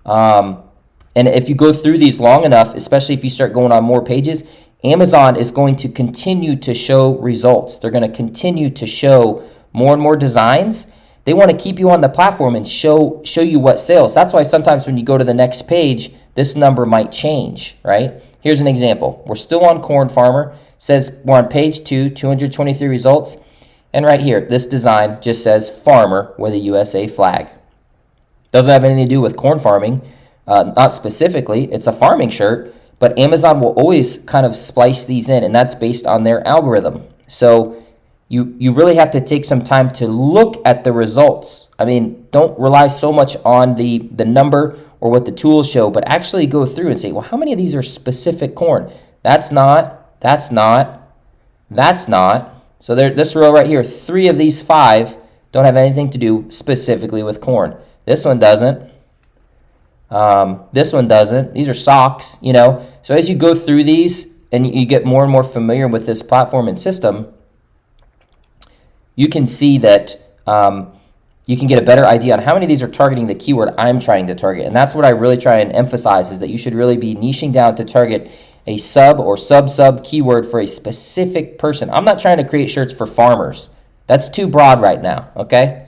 S1: And if you go through these long enough, especially if you start going on more pages, Amazon is going to continue to show results. They're going to continue to show more and more designs. They want to keep you on the platform and show you what sells. That's why sometimes when you go to the next page, this number might change, right? Here's an example. We're still on corn farmer. It says we're on page 2, 223 results. And right here, this design just says farmer with a USA flag. Doesn't have anything to do with corn farming, not specifically. It's a farming shirt, but Amazon will always kind of splice these in, and that's based on their algorithm. So you really have to take some time to look at the results. I mean, don't rely so much on the number or what the tools show, but actually go through and say, well, how many of these are specific corn? That's not. So this row right here, 3 of these 5 don't have anything to do specifically with corn. This one doesn't. This one doesn't. These are socks, you know. So as you go through these and you get more and more familiar with this platform and system, you can see that you can get a better idea on how many of these are targeting the keyword I'm trying to target. And that's what I really try and emphasize, is that you should really be niching down to target a sub or sub keyword for a specific person. I'm not trying to create shirts for farmers. That's too broad right now, okay?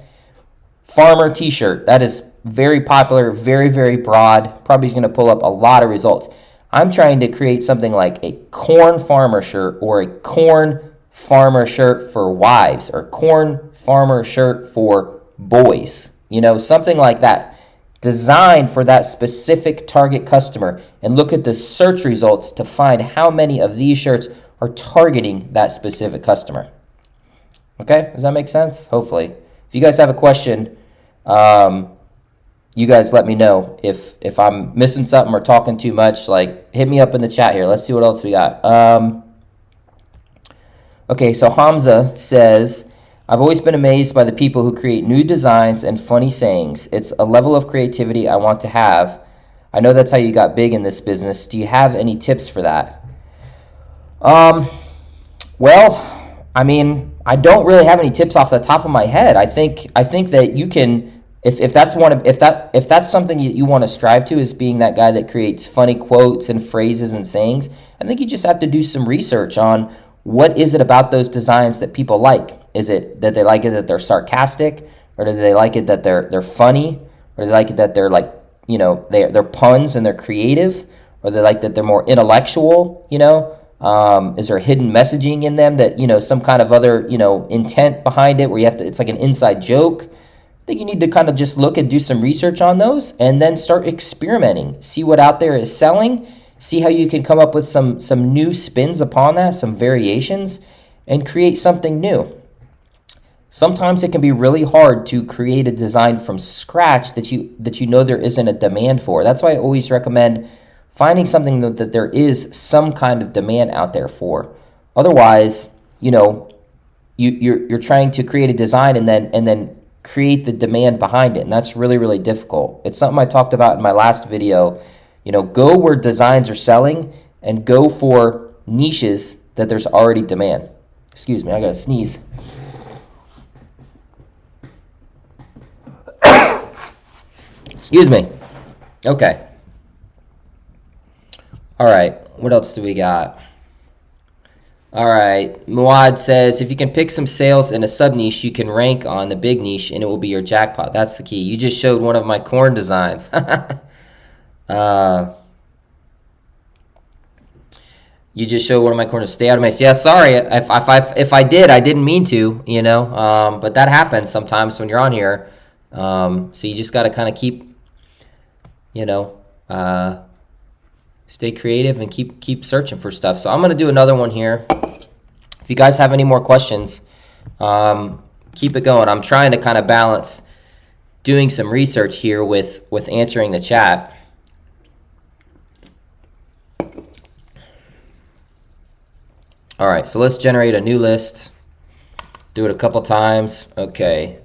S1: Farmer t-shirt, that is very popular, very broad, probably is going to pull up a lot of results. I'm trying to create something like a corn farmer shirt or a corn farmer shirt for wives or corn farmer shirt for boys, you know, something like that, designed for that specific target customer, and look at the search results to find how many of these shirts are targeting that specific customer. Okay, does that make sense? Hopefully. If you guys have a question, you guys let me know. If I'm missing something or talking too much, like, hit me up in the chat here. Let's see what else we got. Okay, so Hamza says, I've always been amazed by the people who create new designs and funny sayings. It's a level of creativity I want to have. I know that's how you got big in this business. Do you have any tips for that? Well, I mean, I don't really have any tips off the top of my head. I think that you can, if that's something you want to strive to, is being that guy that creates funny quotes and phrases and sayings. I think you just have to do some research on what is it about those designs that people like. Is it that they like it that they're sarcastic, or do they like it that they're funny, or do they like it that they're like, you know, they're puns and they're creative, or they like that they're more intellectual, you know? Is there hidden messaging in them that, you know, some kind of other, you know, intent behind it where you have to, it's like an inside joke? I think you need to kind of just look and do some research on those and then start experimenting. See what out there is selling. See how you can come up with some new spins upon that, some variations, and create something new. Sometimes it can be really hard to create a design from scratch that you know there isn't a demand for. That's why I always recommend finding something that there is some kind of demand out there for. Otherwise, you know, you're trying to create a design and then create the demand behind it, and that's really, really difficult. It's something I talked about in my last video. You know, go where designs are selling and go for niches that there's already demand. Excuse me, I gotta sneeze. Excuse me. Okay. All right, what else do we got? All right, Muad says, if you can pick some sales in a sub-niche, you can rank on the big niche, and it will be your jackpot. That's the key. You just showed one of my corn designs. You just showed one of my corners. Stay out of my... Yeah, sorry. If I did, I didn't mean to, you know. But that happens sometimes when you're on here. So you just got to kind of keep, you know... stay creative and keep searching for stuff. So I'm going to do another one here. If you guys have any more questions, keep it going. I'm trying to kind of balance doing some research here with answering the chat. All right, so let's generate a new list. Do it a couple times. Okay,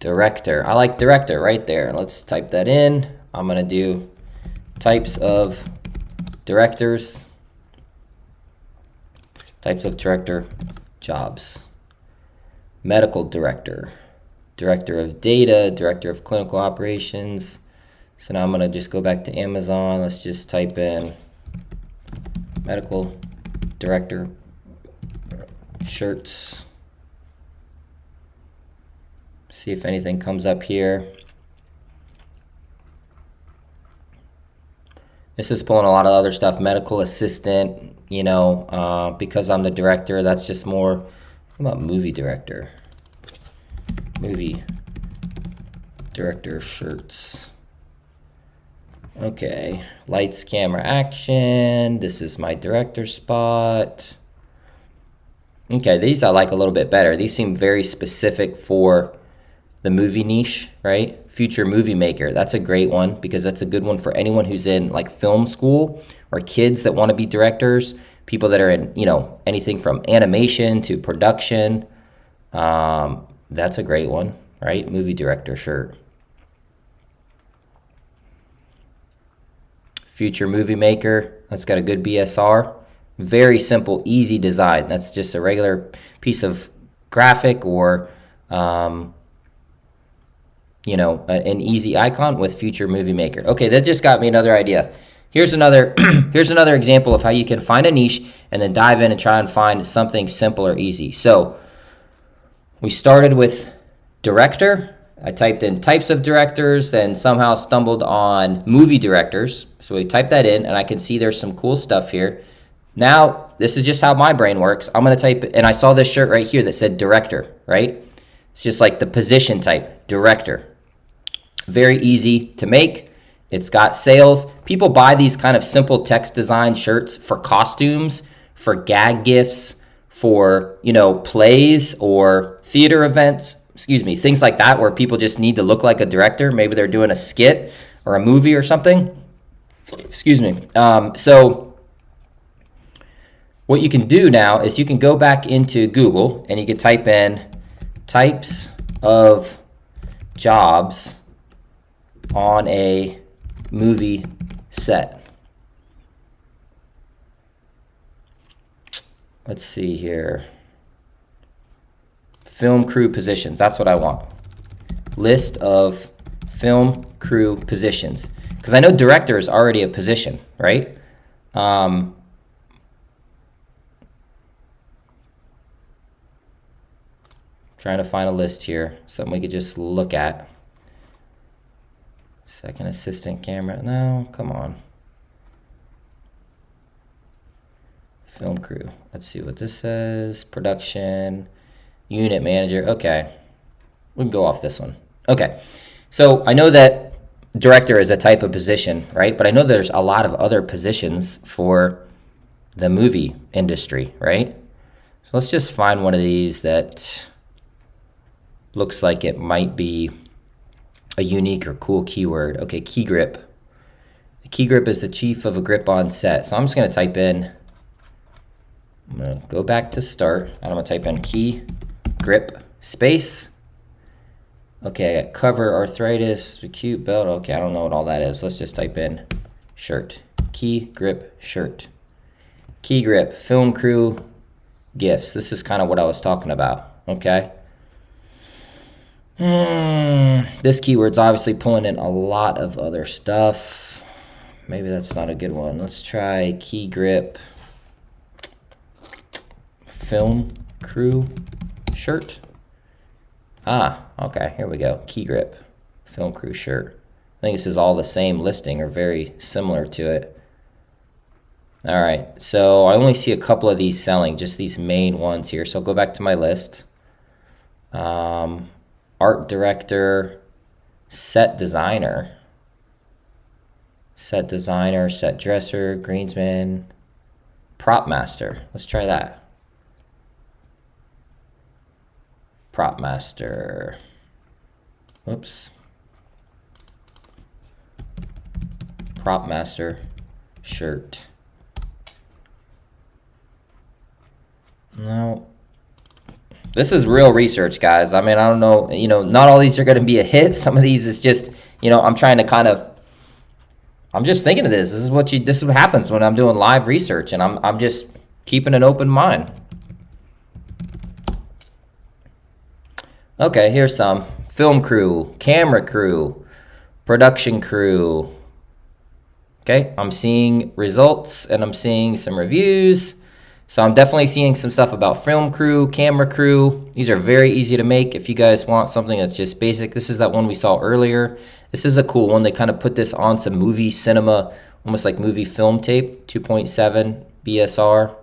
S1: director. I like director right there. Let's type that in. I'm going to do types of directors, types of director jobs, medical director, director of data, director of clinical operations. So now I'm going to just go back to Amazon. Let's just type in medical director shirts. See if anything comes up here. This is pulling a lot of other stuff. Medical assistant, you know, because I'm the director, that's just more. What about movie director? Movie director shirts. Okay, lights, camera, action. This is my director spot. Okay, these I like a little bit better. These seem very specific for the movie niche, right? Future movie maker. That's a great one because that's a good one for anyone who's in like film school or kids that want to be directors, people that are in, you know, anything from animation to production. That's a great one, right? Movie director shirt. Future movie maker. That's got a good BSR. Very simple, easy design. That's just a regular piece of graphic or you know, an easy icon with future movie maker. Okay, that just got me another idea. Here's another here's another example of how you can find a niche and then dive in and try and find something simple or easy. So we started with director. I typed in types of directors and somehow stumbled on movie directors. So we typed that in and I can see there's some cool stuff here. Now, this is just how my brain works. I'm going to type, and I saw this shirt right here that said director, right? It's just like the position type, director. Very easy to make. It's got sales. People buy these kind of simple text design shirts for costumes, for gag gifts, for, you know, plays or theater events, things like that where people just need to look like a director. Maybe they're doing a skit or a movie or something. So what you can do now is you can go back into Google and you can type in types of jobs on a movie set. Let's see here. Film crew positions. That's what I want. List of film crew positions. Because I know director is already a position, right? Trying to find a list here. Something we could just look at. Second assistant camera. No, come on. Film crew. Let's see what this says. Production. Unit manager. Okay. We can go off this one. Okay. So I know that director is a type of position, right? But I know there's a lot of other positions for the movie industry, right? So let's just find one of these that looks like it might be a unique or cool keyword. Okay, key grip. The key grip is the chief of a grip on set. So I'm just going to type in, I'm going to go back to start, and I'm going to type in key grip space. Okay, I got cover, arthritis, acute belt. Okay, I don't know what all that is. Let's just type in shirt. Key grip shirt. Key grip, film crew, gifts. This is kind of what I was talking about, okay? This keyword's obviously pulling in a lot of other stuff. Maybe that's not a good one. Let's try key grip, film crew shirt. Ah, okay, here we go. Key grip, film crew shirt. I think this is all the same listing or very similar to it. All right, so I only see a couple of these selling, just these main ones here. So I'll go back to my list. Art director, set designer, set dresser, greensman, prop master. Let's try that. Prop master. Whoops. Prop master shirt. No. This is real research, guys. I mean, I don't know, not all these are going to be a hit. Some of these is just, I'm trying to I'm just thinking of this. This is what happens when I'm doing live research, and I'm just keeping an open mind. Okay, here's some. Film crew, camera crew, production crew. Okay, I'm seeing results and I'm seeing some reviews. So I'm definitely seeing some stuff about film crew, camera crew. These are very easy to make if you guys want something that's just basic. This is that one we saw earlier. This is a cool one. They kind of put this on some movie cinema, almost like movie film tape, 2.7 BSR.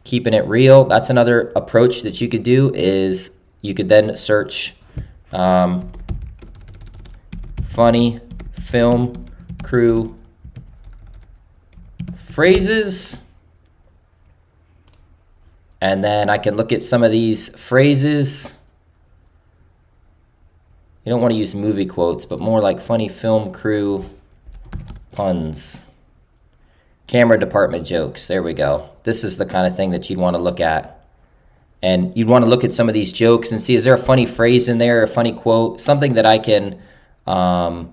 S1: Keeping it real. That's another approach that you could do, is you could then search funny film crew phrases. And then I can look at some of these phrases. You don't want to use movie quotes, but more like funny film crew puns. Camera department jokes. There we go. This is the kind of thing that you'd want to look at. And you'd want to look at some of these jokes and see, is there a funny phrase in there, a funny quote, something that I can, something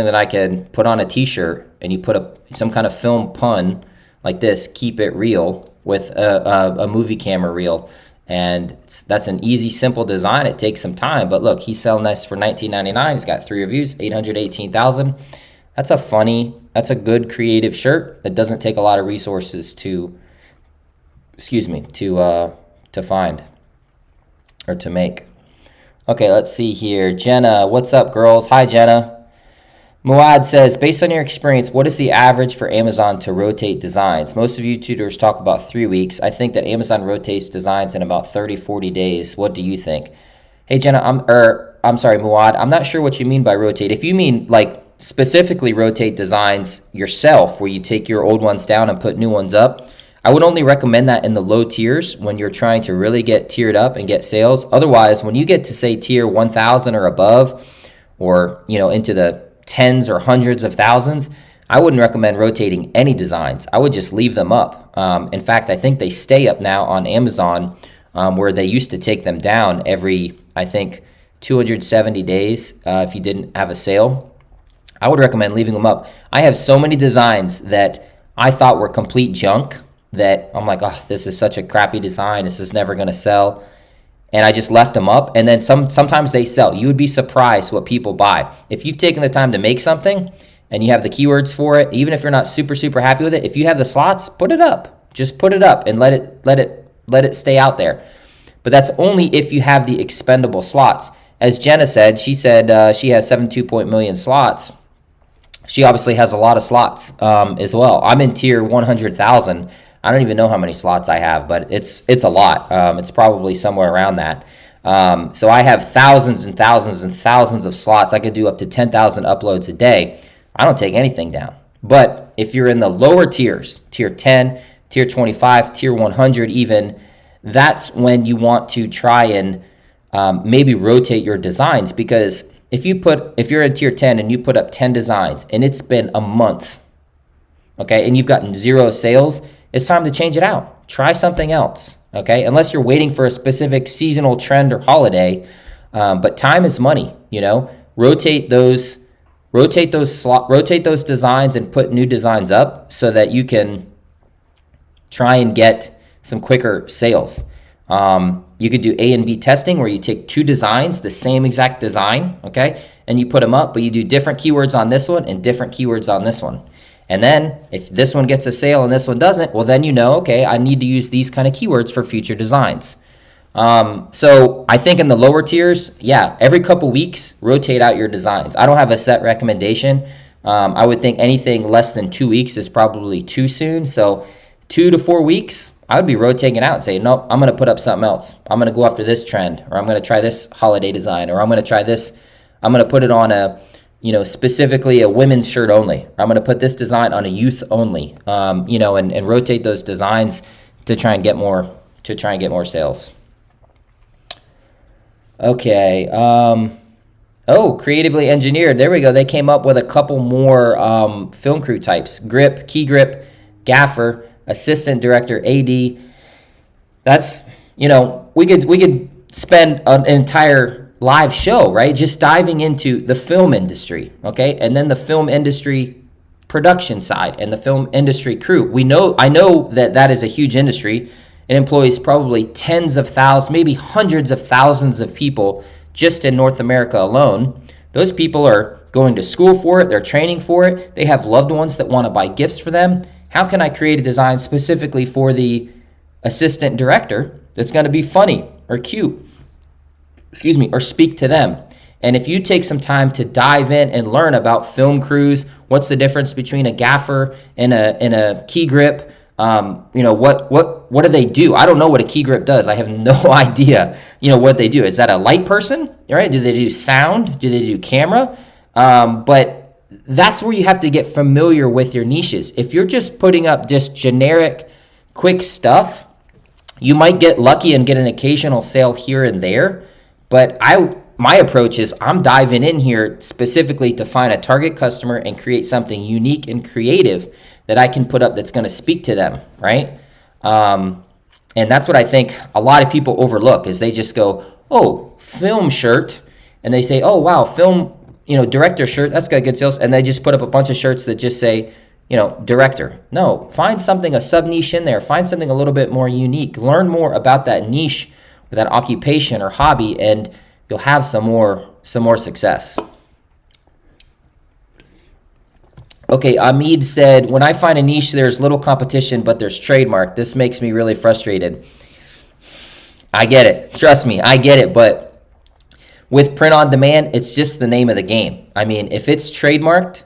S1: that I can put on a t-shirt, and you put some kind of film pun like this, keep it real, with a movie camera reel. And that's an easy, simple design. It takes some time, but look, he's selling this for $19.99. He's got 3 reviews, 818,000. That's a good creative shirt that doesn't take a lot of resources to find or to make. Okay, let's see here. Jenna, what's up, girls? Hi, Jenna. Muad says, based on your experience, what is the average for Amazon to rotate designs? Most of you tutors talk about 3 weeks. I think that Amazon rotates designs in about 30, 40 days. What do you think? Hey, Jenna, I'm sorry, Muad. I'm not sure what you mean by rotate. If you mean like specifically rotate designs yourself, where you take your old ones down and put new ones up, I would only recommend that in the low tiers when you're trying to really get tiered up and get sales. Otherwise, when you get to say tier 1,000 or above, or into the tens or hundreds of thousands, I wouldn't recommend rotating any designs. I would just leave them up. In fact, I think they stay up now on Amazon, where they used to take them down every, I think, 270 days if you didn't have a sale. I would recommend leaving them up. I have so many designs that I thought were complete junk that I'm like, oh, this is such a crappy design. This is never going to sell. And I just left them up. And then sometimes they sell. You would be surprised what people buy. If you've taken the time to make something and you have the keywords for it, even if you're not super, super happy with it, if you have the slots, put it up. Just put it up and let it stay out there. But that's only if you have the expendable slots. As Jenna said, she said she has 7.2 million slots. She obviously has a lot of slots as well. I'm in tier 100,000. I don't even know how many slots I have, but it's a lot. It's probably somewhere around that. So I have thousands and thousands and thousands of slots. I could do up to 10,000 uploads a day. I don't take anything down. But if you're in the lower tiers, tier 10, tier 25, tier 100 even, that's when you want to try and maybe rotate your designs, because if you're in tier 10 and you put up 10 designs and it's been a month, okay, and you've gotten 0 sales, it's time to change it out. Try something else, okay? Unless you're waiting for a specific seasonal trend or holiday, but time is money, Rotate those designs and put new designs up so that you can try and get some quicker sales. You could do A and B testing where you take 2 designs, the same exact design, okay, and you put them up, but you do different keywords on this one and different keywords on this one. And then if this one gets a sale and this one doesn't, well, then okay, I need to use these kind of keywords for future designs. So I think in the lower tiers, every couple weeks, rotate out your designs. I don't have a set recommendation. I would think anything less than 2 weeks is probably too soon. So 2 to 4 weeks, I would be rotating it out and say, nope, I'm going to put up something else. I'm going to go after this trend, or I'm going to try this holiday design, or I'm going to try this. I'm going to put it on specifically a women's shirt only. Or I'm going to put this design on a youth only, and rotate those designs to try and get more sales. Okay. Creatively engineered. There we go. They came up with a couple more film crew types: grip, key grip, gaffer, assistant director, AD. That's, we could spend an entire live show, right? Just diving into the film industry, okay? And then the film industry production side and the film industry crew. I know that is a huge industry. It employs probably tens of thousands, maybe hundreds of thousands of people just in North America alone. Those people are going to school for it. They're training for it. They have loved ones that want to buy gifts for them. How can I create a design specifically for the assistant director that's going to be funny or cute, or speak to them? And if you take some time to dive in and learn about film crews, what's the difference between a gaffer and a key grip? What do they do? I don't know what a key grip does. I have no idea, what they do. Is that a light person? Right? Do they do sound? Do they do camera? But that's where you have to get familiar with your niches. If you're just putting up just generic, quick stuff, you might get lucky and get an occasional sale here and there. But my approach is I'm diving in here specifically to find a target customer and create something unique and creative that I can put up that's going to speak to them, right? And that's what I think a lot of people overlook is they just go, oh, film shirt, and they say, oh, wow, film, director shirt, that's got good sales, and they just put up a bunch of shirts that just say, director. No, find something, a sub niche in there, find something a little bit more unique, learn more about that niche, or that occupation or hobby, and you'll have some more success. Okay, Ahmed said, when I find a niche, there's little competition, but there's trademark. This makes me really frustrated. I get it. Trust me, I get it, but with print on demand, it's just the name of the game. I mean, if it's trademarked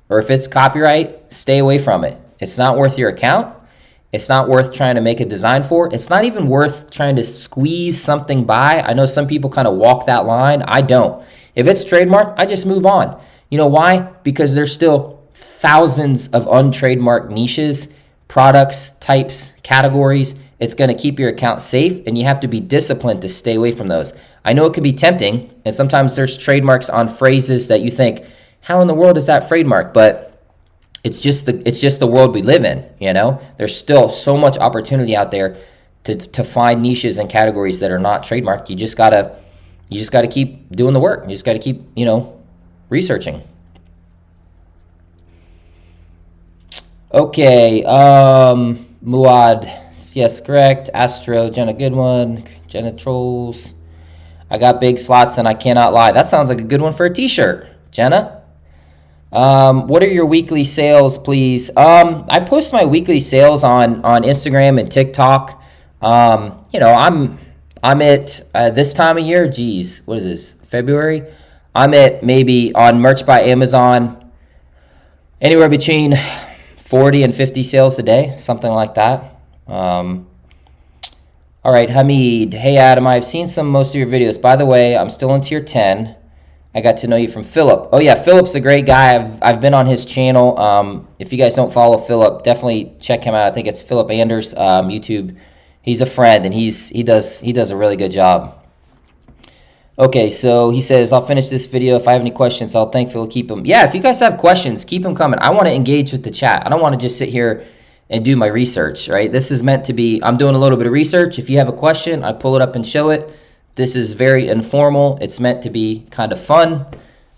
S1: or if it's copyright, stay away from it. It's not worth your account. It's not worth trying to make a design for. It's not even worth trying to squeeze something by. I know some people kind of walk that line. I don't. If it's trademarked, I just move on. You know why? Because there's still thousands of untrademarked niches, products, types, categories. It's going to keep your account safe, and you have to be disciplined to stay away from those. I know it can be tempting, and sometimes there's trademarks on phrases that you think, how in the world is that trademark? But it's just the world we live in, There's still so much opportunity out there to find niches and categories that are not trademarked. You just gotta keep doing the work. You just gotta keep, researching. Okay, Muad, yes, correct. Astro, Jenna, good one. Jenna Trolls. I got big slots and I cannot lie. That sounds like a good one for a t-shirt, Jenna. What are your weekly sales, please? I post my weekly sales on Instagram and TikTok. I'm at this time of year. Geez, what is this? February. I'm at maybe on Merch by Amazon anywhere between 40 and 50 sales a day, something like that. All right, Hamid. Hey, Adam, I've seen most of your videos. By the way, I'm still in tier 10. I got to know you from Philip. Oh, yeah, Philip's a great guy. I've been on his channel. If you guys don't follow Philip, definitely check him out. I think it's Philip Anders, YouTube. He's a friend, and he does a really good job. Okay, so he says, I'll finish this video. If I have any questions, I'll thankfully keep them. Yeah, if you guys have questions, keep them coming. I want to engage with the chat. I don't want to just sit here and do my research, right? This is meant to be, I'm doing a little bit of research. If you have a question, I pull it up and show it. This is very informal. It's meant to be kind of fun.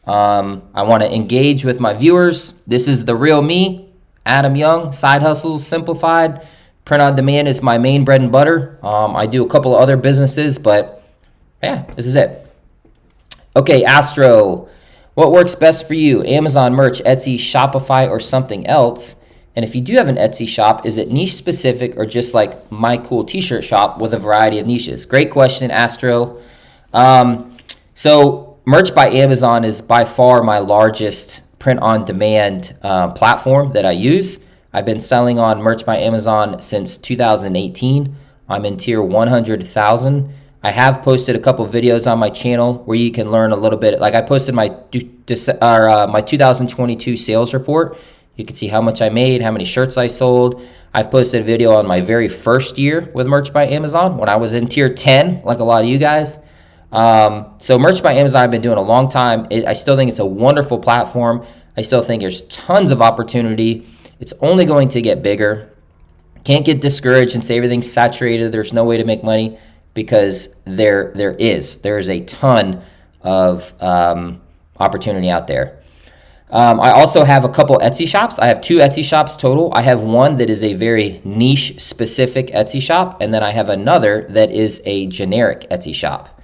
S1: I want to engage with my viewers. This is the real me, Adam Young, Side Hustles Simplified. Print on demand is my main bread and butter. I do a couple of other businesses, but yeah, this is it. Okay, Astro, what works best for you? Amazon merch, Etsy, Shopify, or something else? And if you do have an Etsy shop, is it niche specific or just like my cool t-shirt shop with a variety of niches? Great question, Astro. So Merch by Amazon is by far my largest print on demand platform that I use. I've been selling on Merch by Amazon since 2018. I'm in tier 100,000. I have posted a couple videos on my channel where you can learn a little bit. Like I posted my 2022 sales report. You can see how much I made, how many shirts I sold. I've posted a video on my very first year with Merch by Amazon when I was in tier 10, like a lot of you guys. So Merch by Amazon I've been doing a long time. I still think it's a wonderful platform. I still think there's tons of opportunity. It's only going to get bigger. Can't get discouraged and say everything's saturated. There's no way to make money, because there is a ton of opportunity out there. I also have a couple Etsy shops. I have 2 Etsy shops total. I have one that is a very niche specific Etsy shop, and then I have another that is a generic Etsy shop.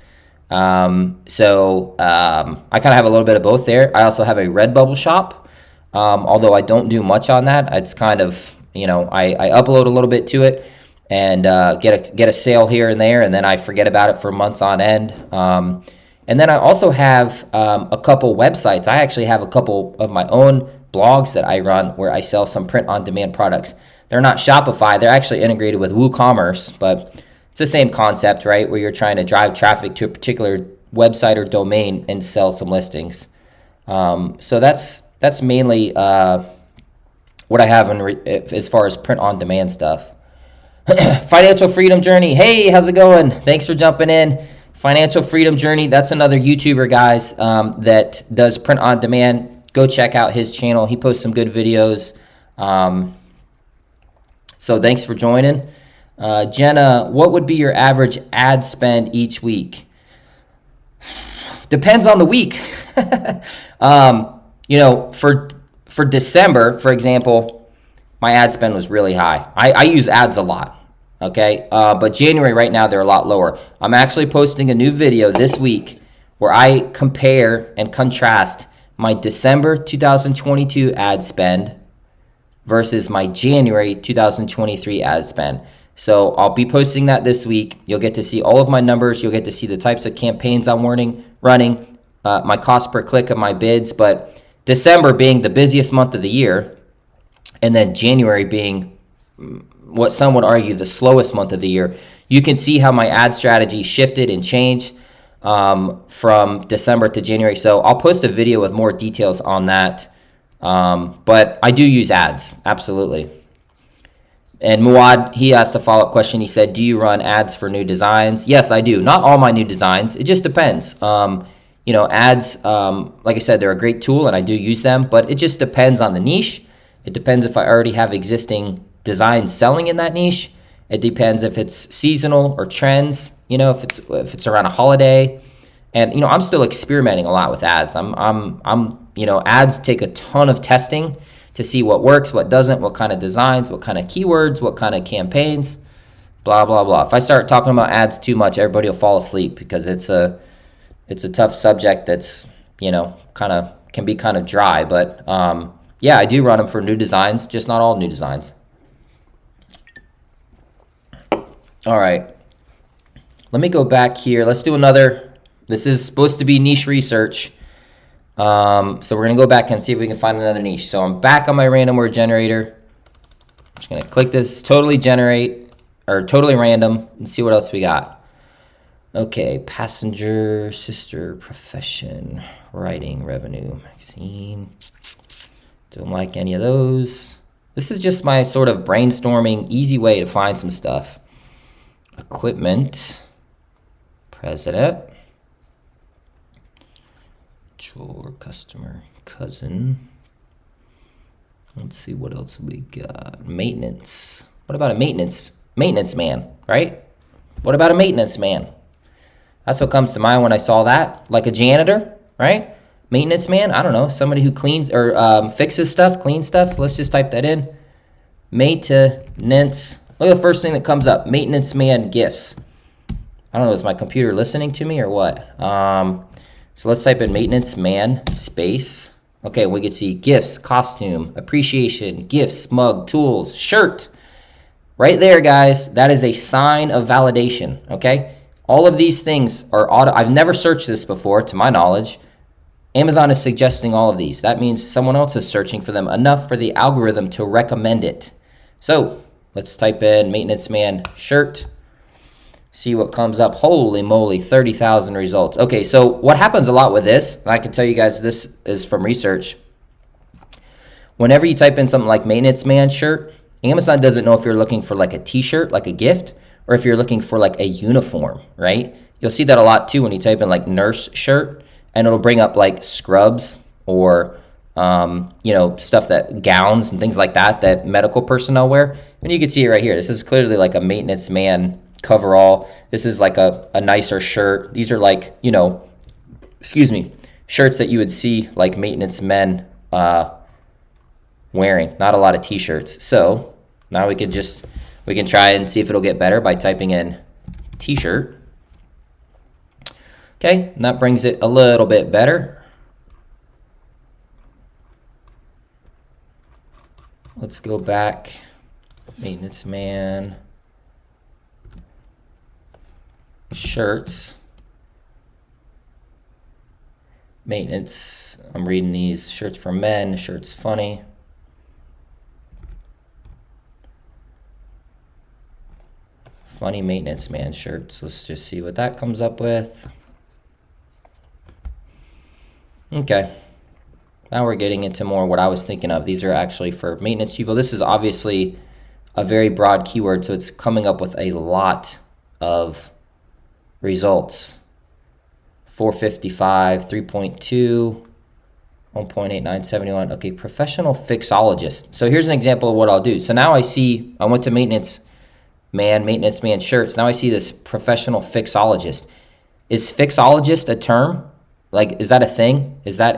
S1: So I kind of have a little bit of both there. I also have a Redbubble shop, although I don't do much on that. It's kind of, I upload a little bit to it and get a sale here and there, and then I forget about it for months on end. And then I also have a couple websites. I actually have a couple of my own blogs that I run where I sell some print-on-demand products. They're not Shopify. They're actually integrated with WooCommerce, but it's the same concept, right, where you're trying to drive traffic to a particular website or domain and sell some listings. So that's mainly what I have as far as print-on-demand stuff. Financial Freedom Journey. Hey, how's it going? Thanks for jumping in. Financial Freedom Journey. That's another YouTuber, guys, that does print on demand. Go check out his channel. He posts some good videos. So thanks for joining. Jenna, what would be your average ad spend each week? Depends on the week. For December, for example, my ad spend was really high. I use ads a lot. Okay, but January right now, they're a lot lower. I'm actually posting a new video this week where I compare and contrast my December 2022 ad spend versus my January 2023 ad spend. So I'll be posting that this week. You'll get to see all of my numbers. You'll get to see the types of campaigns I'm running, my cost per click of my bids, but December being the busiest month of the year, and then January being what some would argue the slowest month of the year, you can see how my ad strategy shifted and changed from December to January. So I'll post a video with more details on that. But I do use ads, absolutely. And Muad, he asked a follow-up question. He said, do you run ads for new designs? Yes, I do. Not all my new designs. It just depends. Ads, like I said, they're a great tool and I do use them, but it just depends on the niche. It depends if I already have existing designs selling in that niche. It depends if it's seasonal or trends, if it's around a holiday. And I'm still experimenting a lot with ads. Ads take a ton of testing to see what works, what doesn't, what kind of designs, what kind of keywords, what kind of campaigns, blah, blah, blah. If I start talking about ads too much, everybody will fall asleep because it's a tough subject that's, kind of can be kind of dry. But yeah, I do run them for new designs, just not all new designs. All right. Let me go back here. Let's do another. This is supposed to be niche research. So we're going to go back and see if we can find another niche. So I'm back on my random word generator. I'm just going to click this, totally random, and see what else we got. Okay, passenger, sister, profession, writing, revenue, magazine. Don't like any of those. This is just my sort of brainstorming, easy way to find some stuff. Equipment, president, chore, customer, cousin. Let's see what else we got. Maintenance. What about a maintenance man, right? What about a maintenance man? That's what comes to mind when I saw that. Like a janitor, right? Maintenance man, I don't know, somebody who cleans or fixes stuff, cleans stuff. Let's just type that in. Maintenance. Look at the first thing that comes up. Maintenance man gifts. I don't know, is my computer listening to me or what? So let's type in maintenance man space. Okay, we can see gifts, costume, appreciation, gifts, mug, tools, shirt. Right there, guys, that is a sign of validation, okay? All of these things are I've never searched this before, to my knowledge. Amazon is suggesting all of these. That means someone else is searching for them enough for the algorithm to recommend it. So let's type in maintenance man shirt. See what comes up. Holy moly, 30,000 results. Okay, so what happens a lot with this, and I can tell you guys this is from research. Whenever you type in something like maintenance man shirt, Amazon doesn't know if you're looking for like a t-shirt, like a gift, or if you're looking for like a uniform, right? You'll see that a lot too when you type in like nurse shirt, and it'll bring up like scrubs or stuff that gowns and things like that medical personnel wear. And you can see it right here. This is clearly like a maintenance man coverall. This is like a nicer shirt. These are like, shirts that you would see like maintenance men wearing. Not a lot of t-shirts. So now we can try and see if it'll get better by typing in t-shirt. Okay, and that brings it a little bit better. Let's go back. Maintenance man. Shirts. Maintenance. I'm reading these. Shirts for men. Shirts funny. Funny maintenance man shirts. Let's just see what that comes up with. Okay. Now we're getting into more what I was thinking of. These are actually for maintenance people. This is obviously a very broad keyword, so it's coming up with a lot of results. 455, 3.2, 1.8971. Okay, professional fixologist. So here's an example of what I'll do. So now I went to maintenance man shirts. Now I see this professional fixologist. Is fixologist a term? Like, is that a thing? Is that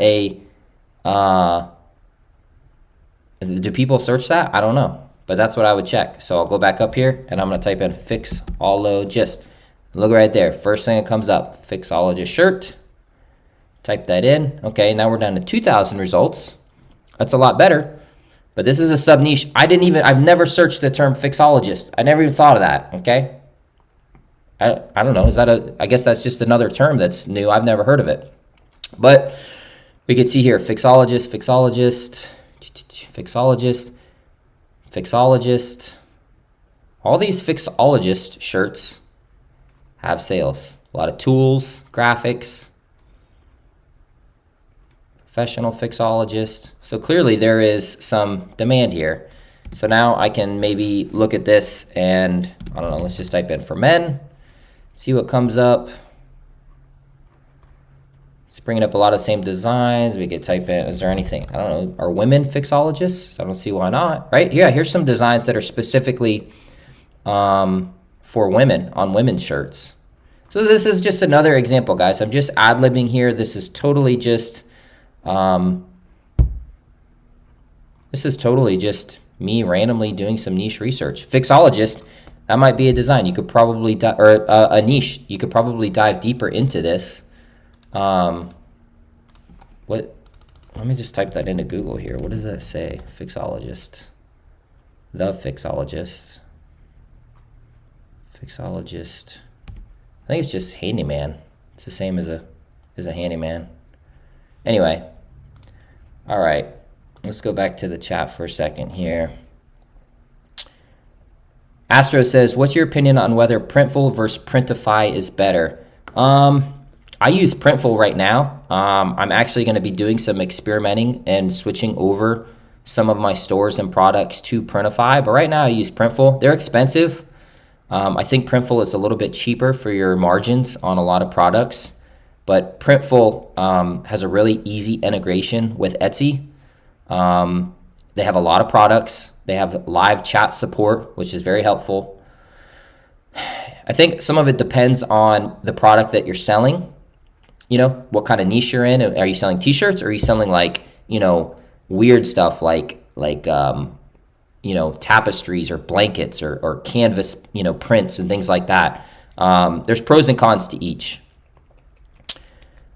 S1: do people search that? I don't know, but that's what I would check. So I'll go back up here and I'm going to type in fixologist. Look right there. First thing that comes up, fixologist shirt. Type that in. Okay, now we're down to 2,000 results. That's a lot better, but this is a sub niche. I've never searched the term fixologist. I never even thought of that. Okay. I don't know. I guess that's just another term that's new. I've never heard of it. But we can see here, fixologist. All these fixologist shirts have sales. A lot of tools, graphics, professional fixologist. So clearly there is some demand here. So now I can maybe look at this and, I don't know, let's just type in for men, see what comes up. It's bringing up a lot of the same designs. We could type in, is there anything, I don't know, are women fixologists? I don't see why not, right? Yeah, here's some designs that are specifically for women on women's shirts. So this is just another example, guys. I'm just ad-libbing here. This is totally just This is totally just me randomly doing some niche research. Fixologist, that might be a design. You could probably, or a niche, you could probably dive deeper into this. Let me just type that into Google here. What does that say? Fixologist. The fixologist. Fixologist. I think it's just handyman. It's the same as a handyman. Anyway. All right. Let's go back to the chat for a second here. Astro says, what's your opinion on whether Printful versus Printify is better? I use Printful right now. I'm actually going to be doing some experimenting and switching over some of my stores and products to Printify, but right now I use Printful. They're expensive. I think Printful is a little bit cheaper for your margins on a lot of products, but Printful has a really easy integration with Etsy. They have a lot of products. They have live chat support, which is very helpful. I think some of it depends on the product that you're selling. You know, what kind of niche you're in. Are you selling t-shirts, or are you selling like, you know, weird stuff like you know, tapestries or blankets or canvas, you know, prints and things like that. There's pros and cons to each.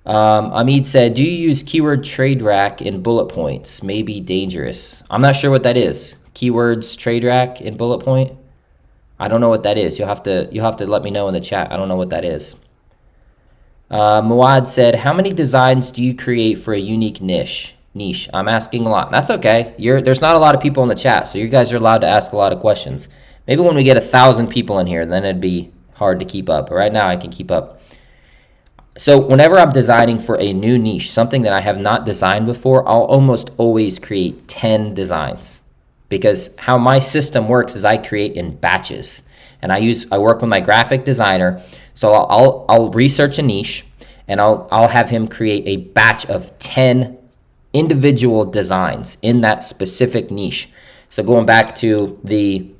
S1: Amid said, do you use keyword trade rack in bullet points? Maybe dangerous. I'm not sure what that is. Keywords trade rack in bullet point. I don't know what that is. You'll have to let me know in the chat. I don't know what that is. Muad said, how many designs do you create for a unique niche? I'm asking a lot. That's okay. There's not a lot of people in the chat, so you guys are allowed to ask a lot of questions. Maybe when we get 1,000 people in here, then it'd be hard to keep up. But right now I can keep up. So whenever I'm designing for a new niche, something that I have not designed before, I'll almost always create 10 designs, because how my system works is I create in batches, and I work with my graphic designer. So I'll research a niche, and I'll have him create a batch of 10 individual designs in that specific niche. So going back to the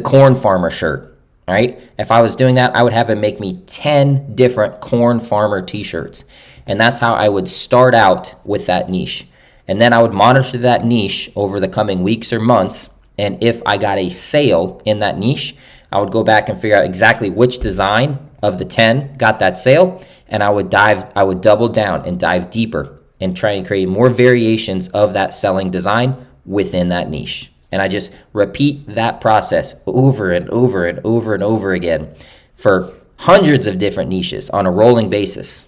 S1: corn farmer shirt, right? If I was doing that, I would have him make me 10 different corn farmer t-shirts. And that's how I would start out with that niche. And then I would monitor that niche over the coming weeks or months. And if I got a sale in that niche, I would go back and figure out exactly which design of the 10 got that sale. And I would double down and dive deeper and try and create more variations of that selling design within that niche. And I just repeat that process over and over and over and over again for hundreds of different niches on a rolling basis.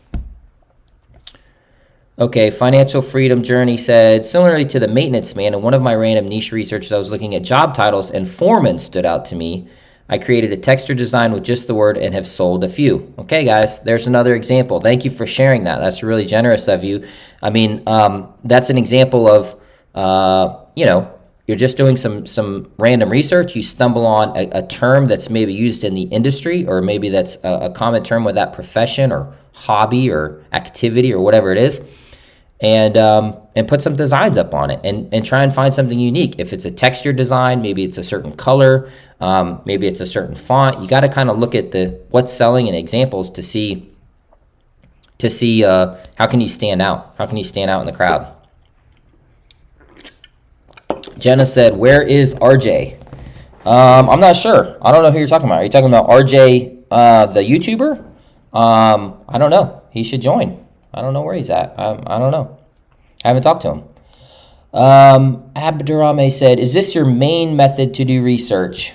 S1: Okay, Financial Freedom Journey said, similarly to the maintenance man, in one of my random niche researches, I was looking at job titles and foreman stood out to me. I created a texture design with just the word and have sold a few. Okay, guys, there's another example. Thank you for sharing that. That's really generous of you. I mean, that's an example of, you know, you're just doing some random research. You stumble on a term that's maybe used in the industry, or maybe that's a common term with that profession or hobby or activity or whatever it is, and put some designs up on it and try and find something unique. If it's a texture design, maybe it's a certain color, maybe it's a certain font. You got to kind of look at what's selling and examples to see how can you stand out? How can you stand out in the crowd? Jenna said, where is RJ? I'm not sure. I don't know who you're talking about. Are you talking about RJ, the YouTuber? I don't know. He should join. I don't know where he's at. I don't know. I haven't talked to him. Abdurrahman said, is this your main method to do research?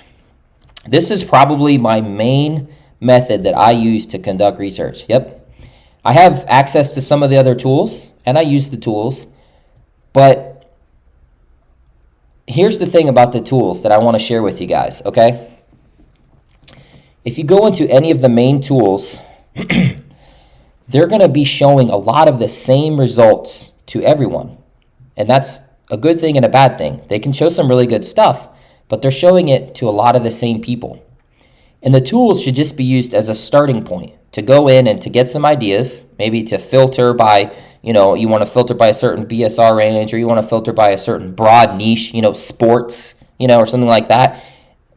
S1: This is probably my main method that I use to conduct research. Yep. I have access to some of the other tools, and I use the tools, but here's the thing about the tools that I want to share with you guys, okay? If you go into any of the main tools, they're going to be showing a lot of the same results to everyone. And that's a good thing and a bad thing. They can show some really good stuff, but they're showing it to a lot of the same people. And the tools should just be used as a starting point to go in and to get some ideas, maybe to filter by, you know, you want to filter by a certain BSR range, or you want to filter by a certain broad niche, you know, sports, you know, or something like that.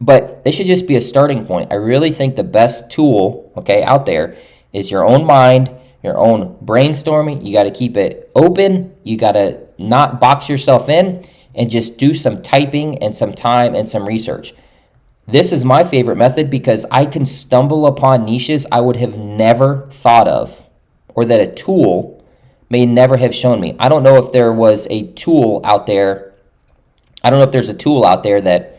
S1: But they should just be a starting point. I really think the best tool, okay, out there is your own mind, your own brainstorming. You got to keep it open. You got to not box yourself in. and just do some typing and some time and some research. This is my favorite method because I can stumble upon niches I would have never thought of, or that a tool may never have shown me. I don't know if there was a tool out there. I don't know if there's a tool out there that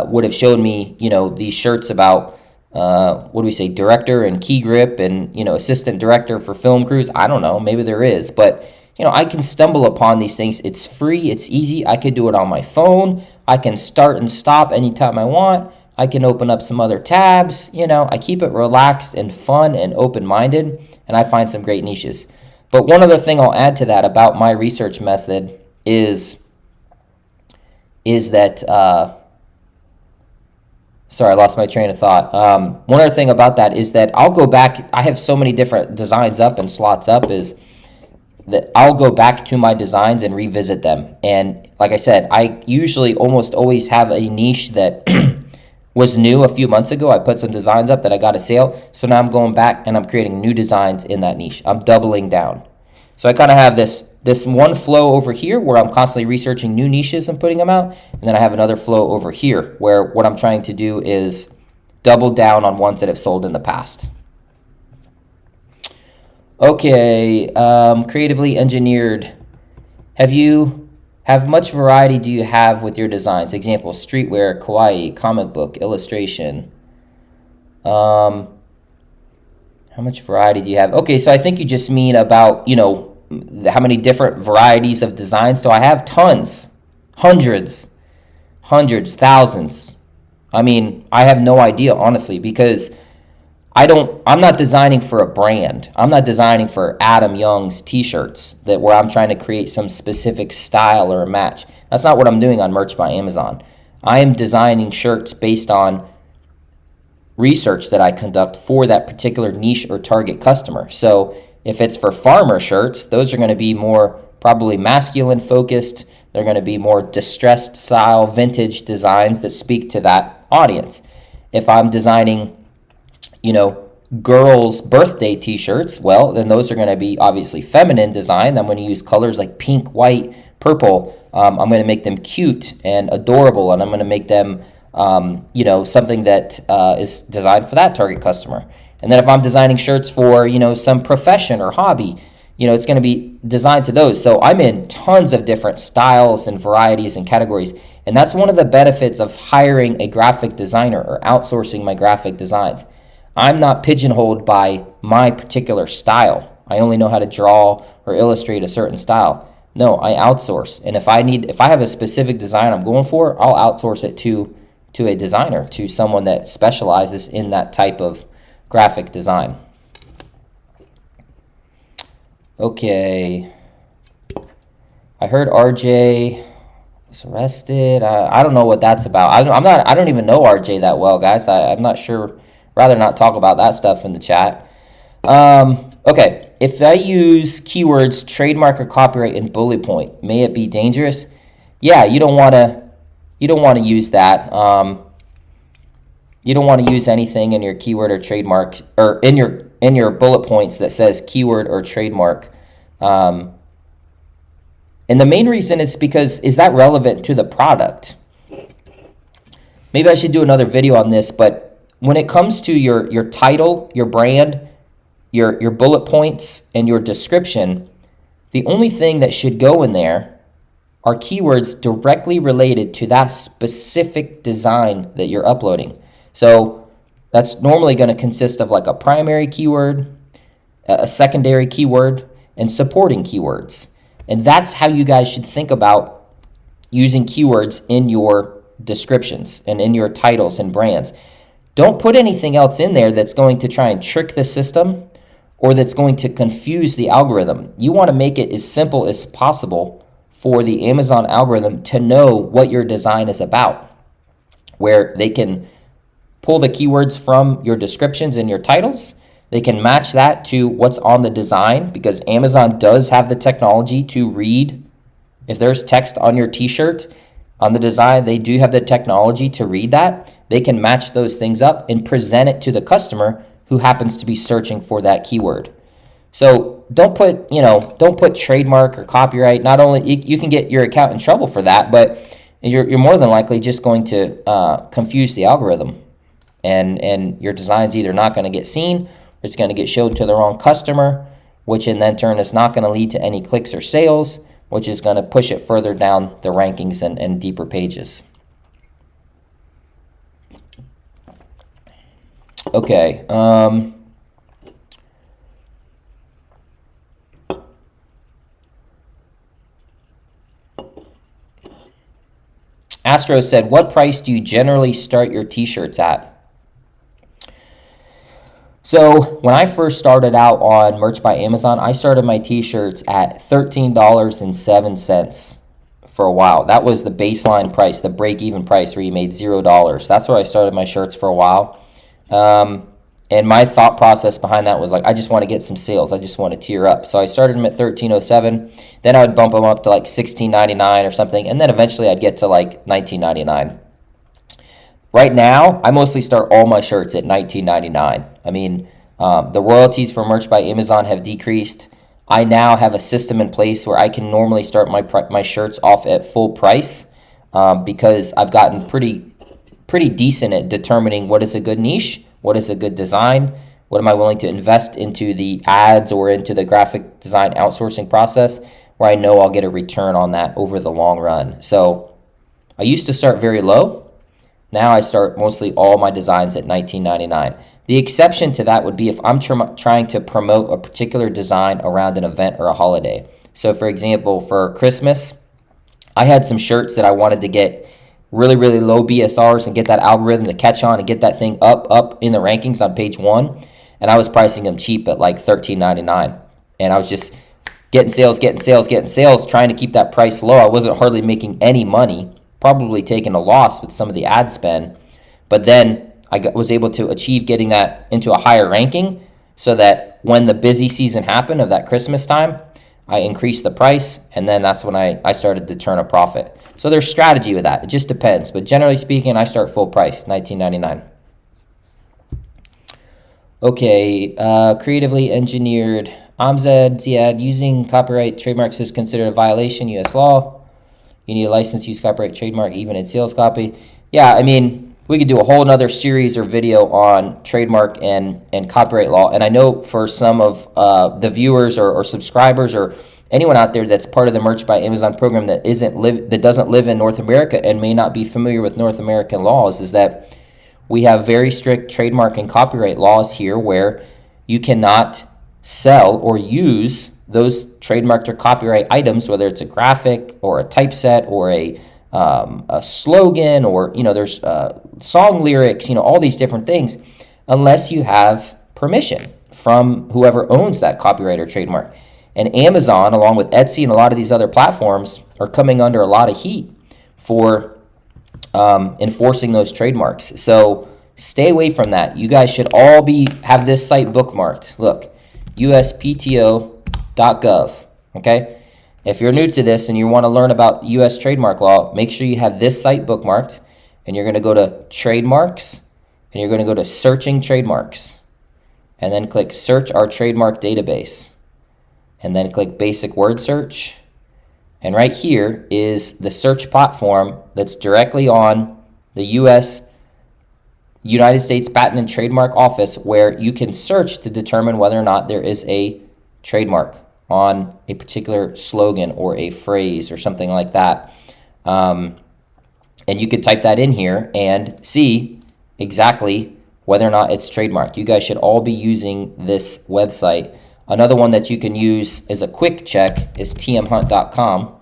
S1: would have shown me, these shirts about, what do we say, director and key grip and, assistant director for film crews. I don't know. Maybe there is. But, I can stumble upon these things. It's free. It's easy. I could do it on my phone. I can start and stop anytime I want. I can open up some other tabs. I keep it relaxed and fun and open-minded, and I find some great niches. But one other thing I'll add to that about my research method is that, sorry, I lost my train of thought. One other thing about that is that I'll go back. I have so many different designs up and slots up, is that I'll go back to my designs and revisit them. And like I said, I usually almost always have a niche that was new a few months ago. I put some designs up that I got a sale. So now I'm going back and I'm creating new designs in that niche. I'm doubling down. So I kind of have this one flow over here where I'm constantly researching new niches and putting them out. And then I have another flow over here where what I'm trying to do is double down on ones that have sold in the past. Okay, creatively engineered. Have much variety do you have with your designs? Example, streetwear, kawaii, comic book, illustration. How much variety do you have? Okay, so I think you just mean about, how many different varieties of designs. So I have tons, hundreds, thousands. I mean, I have no idea, honestly, because I'm not designing for a brand. I'm not designing for Adam Young's t-shirts where I'm trying to create some specific style or a match. That's not what I'm doing on Merch by Amazon. I am designing shirts based on research that I conduct for that particular niche or target customer. So if it's for farmer shirts, those are going to be more probably masculine focused. They're going to be more distressed style, vintage designs that speak to that audience. If I'm designing girls' birthday t-shirts, well, then those are going to be obviously feminine design. I'm going to use colors like pink, white, purple. I'm going to make them cute and adorable, and I'm going to make them, something that is designed for that target customer. And then if I'm designing shirts for, some profession or hobby, it's going to be designed to those. So I'm in tons of different styles and varieties and categories. And that's one of the benefits of hiring a graphic designer or outsourcing my graphic designs. I'm not pigeonholed by my particular style. I only know how to draw or illustrate a certain style. No, I outsource. And if I have a specific design I'm going for, I'll outsource it to a designer, to someone that specializes in that type of graphic design. Okay. I heard RJ was arrested. I don't know what that's about. I don't even know RJ that well, guys. I'm not sure. Rather not talk about that stuff in the chat. Okay, if I use keywords, trademark or copyright in bullet point, may it be dangerous? Yeah, you don't want to use that. You don't want to use anything in your keyword or trademark or in your bullet points that says keyword or trademark. And the main reason is because is that relevant to the product? Maybe I should do another video on this, but when it comes to your title, your brand, your bullet points, and your description, the only thing that should go in there are keywords directly related to that specific design that you're uploading. So that's normally going to consist of like a primary keyword, a secondary keyword, and supporting keywords. And that's how you guys should think about using keywords in your descriptions and in your titles and brands. Don't put anything else in there that's going to try and trick the system or that's going to confuse the algorithm. You want to make it as simple as possible for the Amazon algorithm to know what your design is about, where they can pull the keywords from your descriptions and your titles. They can match that to what's on the design, because Amazon does have the technology to read. If there's text on your t-shirt, on the design, they do have the technology to read that. They can match those things up and present it to the customer who happens to be searching for that keyword. So So don't put trademark or copyright. Not only you can get your account in trouble for that, but you're more than likely just going to confuse the algorithm, and your design's either not going to get seen, or it's going to get shown to the wrong customer, which in then turn is not going to lead to any clicks or sales, which is going to push it further down the rankings and deeper pages. Okay. Astro said, what price do you generally start your t-shirts at? So when I first started out on Merch by Amazon, I started my t-shirts at $13.07 for a while. That was the baseline price, the break-even price where you made $0. That's where I started my shirts for a while. And my thought process behind that was like, I just want to get some sales. I just want to tier up. So I started them at $13.07. Then I would bump them up to like $16.99 or something. And then eventually I'd get to like $19.99. Right now, I mostly start all my shirts at $19.99. I mean, the royalties for Merch by Amazon have decreased. I now have a system in place where I can normally start my shirts off at full price because I've gotten pretty decent at determining what is a good niche, what is a good design, what am I willing to invest into the ads or into the graphic design outsourcing process, where I know I'll get a return on that over the long run. So I used to start very low. Now I start mostly all my designs at $19.99. The exception to that would be if I'm trying to promote a particular design around an event or a holiday. So for example, for Christmas, I had some shirts that I wanted to get really, really low BSRs and get that algorithm to catch on and get that thing up in the rankings on page 1. And I was pricing them cheap at like $13.99. And I was just getting sales, trying to keep that price low. I wasn't hardly making any money, probably taking a loss with some of the ad spend. But then I was able to achieve getting that into a higher ranking so that when the busy season happened of that Christmas time, I increased the price, and then that's when I started to turn a profit. So there's strategy with that. It just depends. But generally speaking, I start full price, $19.99. Okay, creatively engineered. Amzad Ziad, using copyright trademarks is considered a violation, U.S. law. You need a license to use copyright trademark even in sales copy. Yeah, I mean, we could do a whole nother series or video on trademark and copyright law. And I know for some of the viewers or subscribers or anyone out there that's part of the Merch by Amazon program that doesn't live in North America and may not be familiar with North American laws, is that we have very strict trademark and copyright laws here where you cannot sell or use those trademarked or copyright items, whether it's a graphic or a typeset or a slogan, or there's song lyrics, all these different things, unless you have permission from whoever owns that copyright or trademark. And Amazon, along with Etsy and a lot of these other platforms, are coming under a lot of heat for enforcing those trademarks. So stay away from that. You guys should all have this site bookmarked. Look, uspto.gov. Okay. If you're new to this and you want to learn about U.S. trademark law, make sure you have this site bookmarked, and you're going to go to trademarks, and you're going to go to searching trademarks, and then click search our trademark database, and then click basic word search. And right here is the search platform that's directly on the United States Patent and Trademark Office, where you can search to determine whether or not there is a trademark on a particular slogan or a phrase or something like that. And you could type that in here and see exactly whether or not it's trademarked. You guys should all be using this website. Another one that you can use as a quick check is tmhunt.com,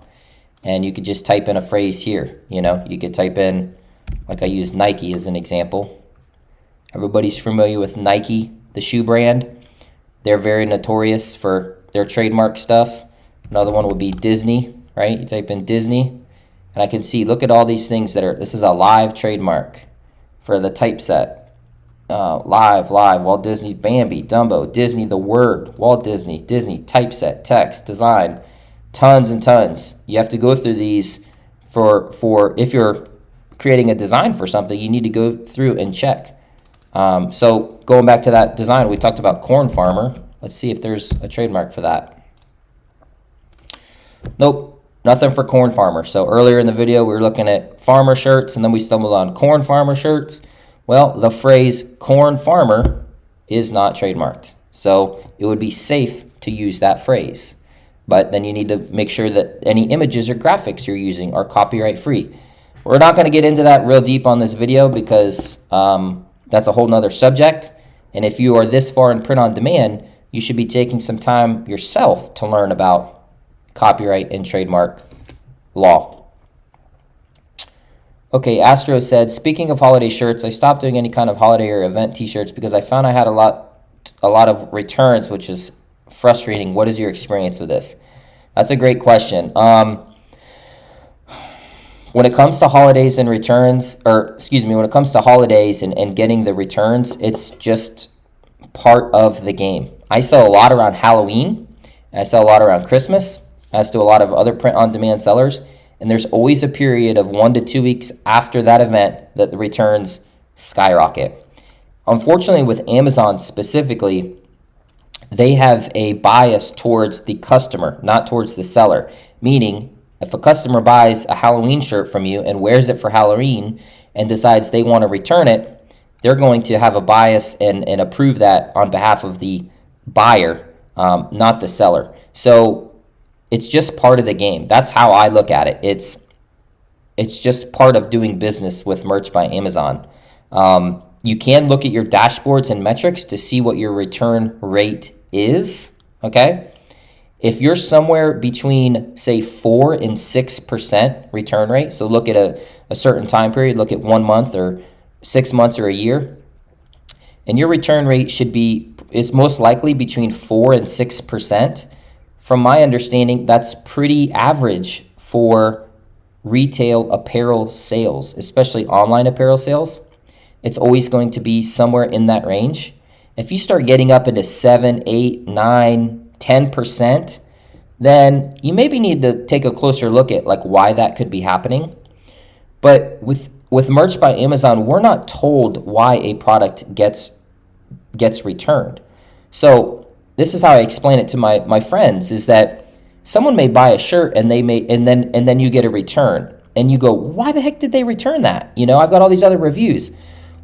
S1: and you could just type in a phrase here. You could type in, like I use Nike as an example. Everybody's familiar with Nike, the shoe brand. They're very notorious for their trademark stuff. Another one would be Disney, right? You type in Disney, and I can see, look at all these things this is a live trademark for the typeset. Live, Walt Disney, Bambi, Dumbo, Disney, the word, Walt Disney, typeset, text, design, tons and tons. You have to go through these for if you're creating a design for something, you need to go through and check. So going back to that design, we talked about corn farmer. Let's see if there's a trademark for that. Nope, nothing for corn farmer. So earlier in the video, we were looking at farmer shirts, and then we stumbled on corn farmer shirts. Well, the phrase corn farmer is not trademarked. So it would be safe to use that phrase. But then you need to make sure that any images or graphics you're using are copyright free. We're not going to get into that real deep on this video because that's a whole nother subject. And if you are this far in print on demand, you should be taking some time yourself to learn about copyright and trademark law. Okay, Astro said, speaking of holiday shirts, I stopped doing any kind of holiday or event t-shirts because I found I had a lot of returns, which is frustrating. What is your experience with this? That's a great question. When it comes to holidays and returns, when it comes to holidays and getting the returns, it's just part of the game. I sell a lot around Halloween. I sell a lot around Christmas, as do a lot of other print-on-demand sellers. And there's always a period of 1 to 2 weeks after that event that the returns skyrocket. Unfortunately, with Amazon specifically, they have a bias towards the customer, not towards the seller. Meaning, if a customer buys a Halloween shirt from you and wears it for Halloween and decides they want to return it, they're going to have a bias and approve that on behalf of the buyer, not the seller. So it's just part of the game. That's how I look at it. It's just part of doing business with Merch by Amazon. You can look at your dashboards and metrics to see what your return rate is, okay? If you're somewhere between, say, 4 and 6% return rate, so look at a certain time period, look at 1 month or 6 months or a year, and your return rate is most likely between 4 and 6%. From my understanding, that's pretty average for retail apparel sales, especially online apparel sales. It's always going to be somewhere in that range. If you start getting up into 7, 8, 9, 10%, then you maybe need to take a closer look at like why that could be happening. But with Merch by Amazon, we're not told why a product gets returned. So this is how I explain it to my friends, is that someone may buy a shirt and then you get a return and you go, why the heck did they return that? I've got all these other reviews.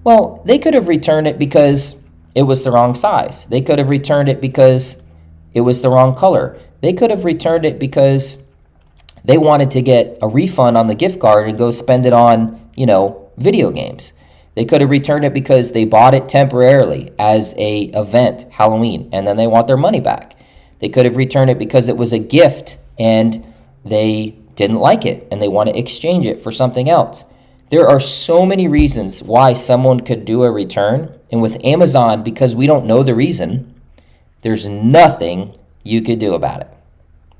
S1: Well, they could have returned it because it was the wrong size. They could have returned it because it was the wrong color. They could have returned it because they wanted to get a refund on the gift card and go spend it on, video games. They could have returned it because they bought it temporarily as a event, Halloween, and then they want their money back. They could have returned it because it was a gift and they didn't like it and they want to exchange it for something else. There are so many reasons why someone could do a return. And with Amazon, because we don't know the reason, there's nothing you could do about it.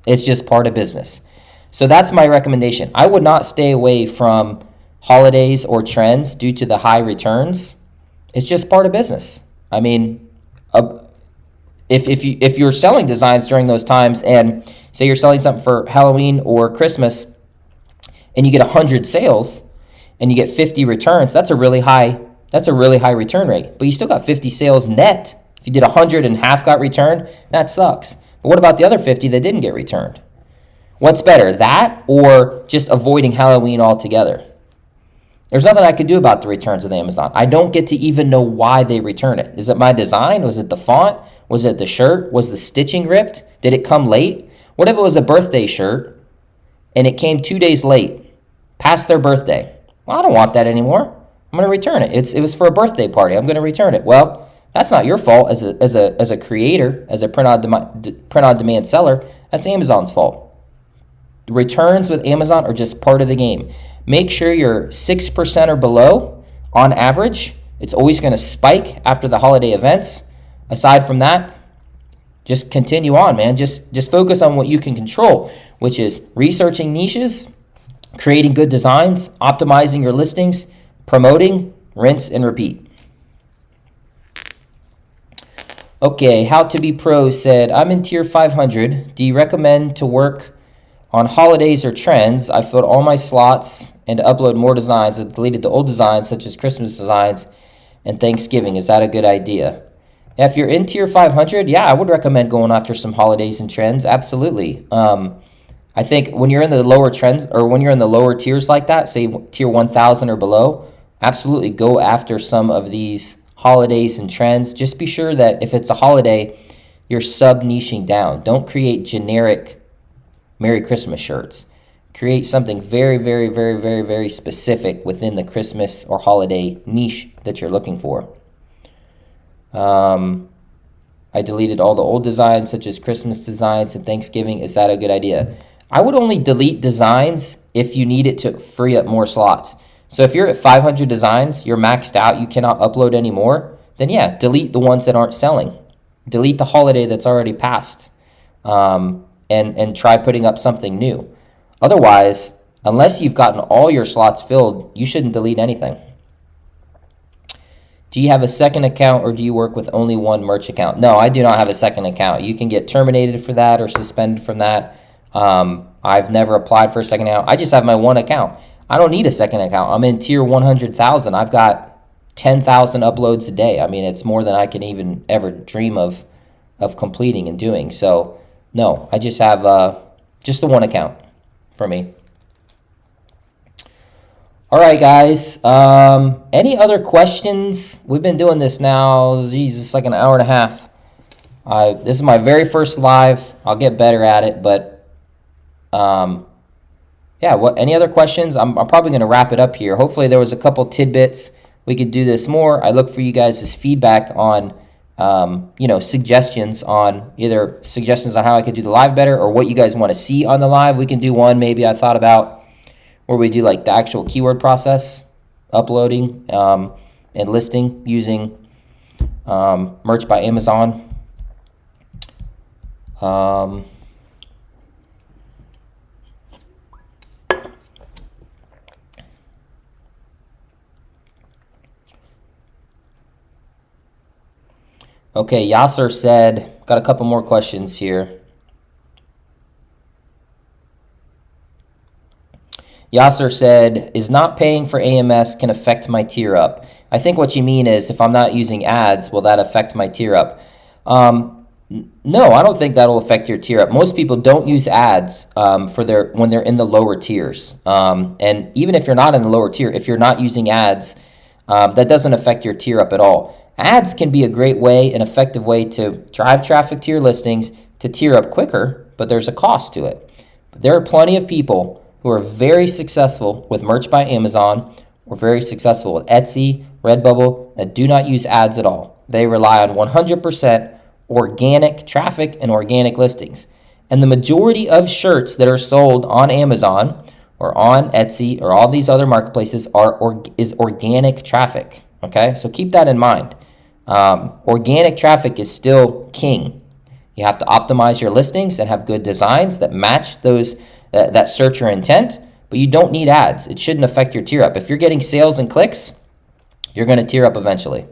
S1: It's just part of business. So that's my recommendation. I would not stay away from holidays or trends due to the high returns. It's just part of business. I mean, if you're selling designs during those times, and say you're selling something for Halloween or Christmas, and you get 100 sales and you get 50 returns, that's a really high return rate. But you still got 50 sales net. If you did 100 and half got returned, that sucks. But what about the other 50 that didn't get returned? What's better, that or just avoiding Halloween altogether? There's nothing I could do about the returns with Amazon. I don't get to even know why they return it. Is it my design? Was it the font? Was it the shirt? Was the stitching ripped? Did it come late? What if it was a birthday shirt and it came 2 days late, past their birthday? Well, I don't want that anymore. I'm going to return it. It was for a birthday party. I'm going to return it. Well, that's not your fault as a creator, as a print-on-demand seller. That's Amazon's fault. The returns with Amazon are just part of the game. Make sure you're 6% or below on average. It's always going to spike after the holiday events. Aside from that, just continue on, man. Just focus on what you can control, which is researching niches, creating good designs, optimizing your listings, promoting, rinse, and repeat. Okay, How to Be Pro said, I'm in tier 500. Do you recommend to work on holidays or trends? I filled all my slots and to upload more designs. I deleted the old designs such as Christmas designs and Thanksgiving. Is that a good idea? If you're in tier 500, yeah, I would recommend going after some holidays and trends. Absolutely. I think when you're in the lower trends or when you're in the lower tiers like that, say tier 1000 or below, absolutely go after some of these holidays and trends. Just be sure that if it's a holiday, you're sub-niching down. Don't create generic Merry Christmas shirts. Create something very, very, very, very, very specific within the Christmas or holiday niche that you're looking for. I deleted all the old designs, such as Christmas designs and Thanksgiving. Is that a good idea? I would only delete designs if you need it to free up more slots. So if you're at 500 designs, you're maxed out, you cannot upload anymore, then yeah, delete the ones that aren't selling. Delete the holiday that's already passed, and try putting up something new. Otherwise, unless you've gotten all your slots filled, you shouldn't delete anything. Do you have a second account or do you work with only one merch account? No, I do not have a second account. You can get terminated for that or suspended from that. I've never applied for a second account. I just have my one account. I don't need a second account. I'm in tier 100,000. I've got 10,000 uploads a day. I mean, it's more than I can even ever dream of completing and doing. So, no, I just have just the one account for me. All right, guys. Any other questions? We've been doing this now, geez, it's like an hour and a half. This is my very first live. I'll get better at it, but yeah, any other questions? I'm probably going to wrap it up here. Hopefully there was a couple tidbits. We could do this more. I look for you guys' feedback on, suggestions on how I could do the live better or what you guys want to see on the live. We can do one maybe I thought about where we do like the actual keyword process, uploading and listing using Merch by Amazon. Okay, Yasser said, got a couple more questions here. Yasser said, is not paying for AMS can affect my tier up? I think what you mean is if I'm not using ads, will that affect my tier up? No, I don't think that'll affect your tier up. Most people don't use ads when they're in the lower tiers. And even if you're not in the lower tier, if you're not using ads, that doesn't affect your tier up at all. Ads can be a great way, an effective way to drive traffic to your listings to tier up quicker, but there's a cost to it. But there are plenty of people who are very successful with Merch by Amazon or very successful with Etsy, Redbubble that do not use ads at all. They rely on 100% organic traffic and organic listings. And the majority of shirts that are sold on Amazon or on Etsy or all these other marketplaces is organic traffic. Okay, so keep that in mind. Organic traffic is still king. You have to optimize your listings and have good designs that match those that searcher intent, but you don't need ads. It shouldn't affect your tier up. If you're getting sales and clicks, you're going to tier up eventually.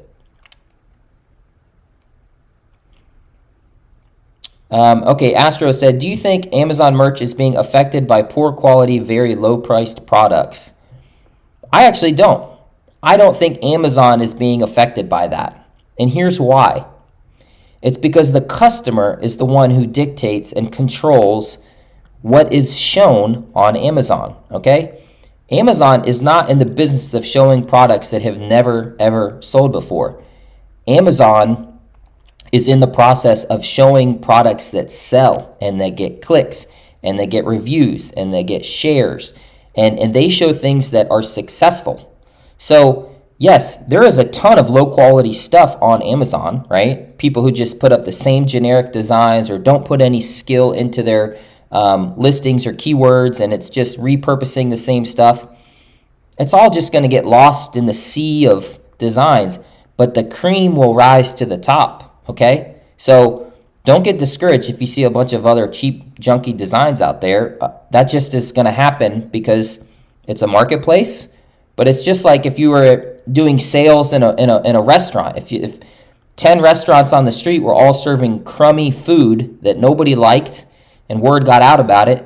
S1: Okay, Astro said, do you think Amazon merch is being affected by poor quality, very low priced products? I actually don't. I don't think Amazon is being affected by that. And here's why. It's because the customer is the one who dictates and controls what is shown on Amazon, okay? Amazon is not in the business of showing products that have never, ever sold before. Amazon is in the process of showing products that sell and they get clicks and they get reviews and they get shares and they show things that are successful. So yes, there is a ton of low quality stuff on Amazon, right? People who just put up the same generic designs or don't put any skill into their listings or keywords, and it's just repurposing the same stuff. It's all just going to get lost in the sea of designs, but the cream will rise to the top, okay? So don't get discouraged if you see a bunch of other cheap, junky designs out there. That just is going to happen because it's a marketplace. But it's just like if you were doing sales in a restaurant. If 10 restaurants on the street were all serving crummy food that nobody liked and word got out about it,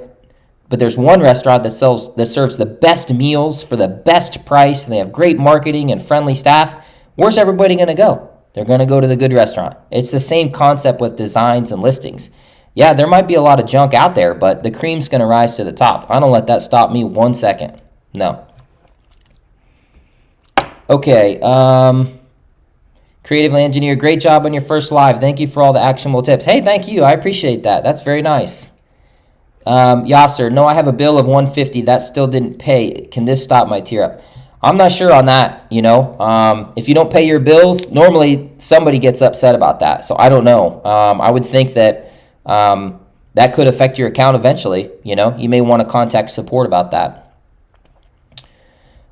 S1: but there's one restaurant that serves the best meals for the best price and they have great marketing and friendly staff, where's everybody going to go? They're going to go to the good restaurant. It's the same concept with designs and listings. Yeah, there might be a lot of junk out there, but the cream's going to rise to the top. I don't let that stop me 1 second. No. Okay. Creatively Engineer, great job on your first live. Thank you for all the actionable tips. Hey, thank you. I appreciate that. That's very nice. Yasser, no, I have a bill of $150 that still didn't pay. Can this stop my tear up? I'm not sure on that. If you don't pay your bills, normally somebody gets upset about that. So I don't know. I would think that that could affect your account eventually. You may want to contact support about that.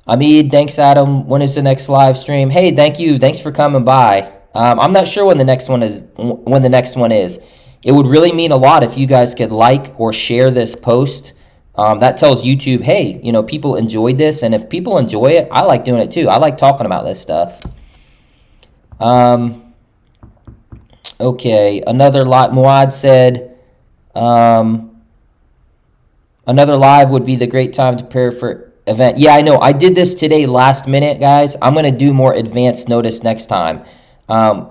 S1: Amid, thanks, Adam. When is the next live stream? Hey, thank you. Thanks for coming by. I'm not sure when the next one is. It would really mean a lot if you guys could like or share this post. That tells YouTube, hey, people enjoyed this, and if people enjoy it, I like doing it too. I like talking about this stuff. Okay, another lot. Muad said, another live would be the great time to prepare for event. Yeah, I know. I did this today last minute, guys. I'm going to do more advanced notice next time.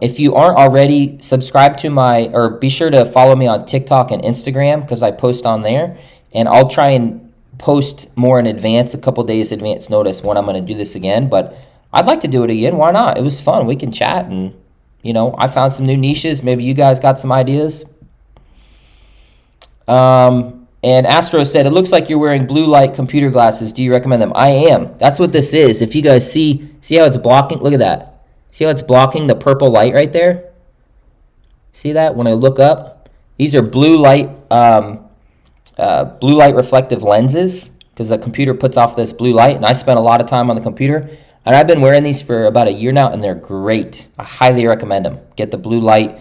S1: If you aren't already, subscribe to or be sure to follow me on TikTok and Instagram because I post on there. And I'll try and post more in advance, a couple days advance notice when I'm going to do this again. But I'd like to do it again. Why not? It was fun. We can chat and, I found some new niches. Maybe you guys got some ideas. And Astro said, it looks like you're wearing blue light computer glasses. Do you recommend them? I am. That's what this is. If you guys see how it's blocking? Look at that. See how it's blocking the purple light right there? See that when I look up? These are blue light reflective lenses because the computer puts off this blue light. And I spent a lot of time on the computer. And I've been wearing these for about a year now, and they're great. I highly recommend them. Get the blue light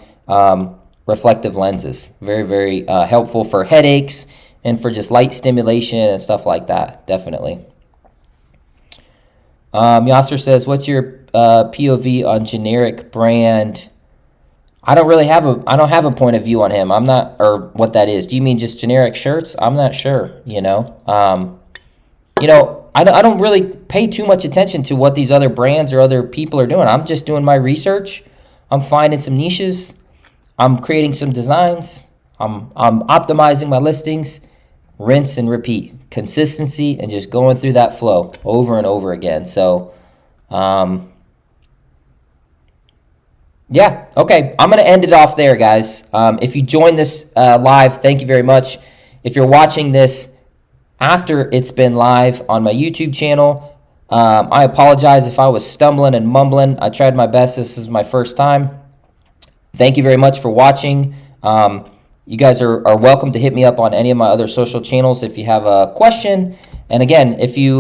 S1: reflective lenses. Very, very helpful for headaches and for just light stimulation and stuff like that, definitely. Yasser says, what's your POV on generic brand? I don't have a point of view on him. I'm not, or what that is. Do you mean just generic shirts? I'm not sure, I don't really pay too much attention to what these other brands or other people are doing. I'm just doing my research. I'm finding some niches. I'm creating some designs. I'm optimizing my listings. Rinse and repeat. Consistency and just going through that flow over and over again. So, yeah, okay. I'm going to end it off there, guys. If you joined this live, thank you very much. If you're watching this after it's been live on my YouTube channel, I apologize if I was stumbling and mumbling. I tried my best. This is my first time. Thank you very much for watching. You guys are welcome to hit me up on any of my other social channels if you have a question. And again, if you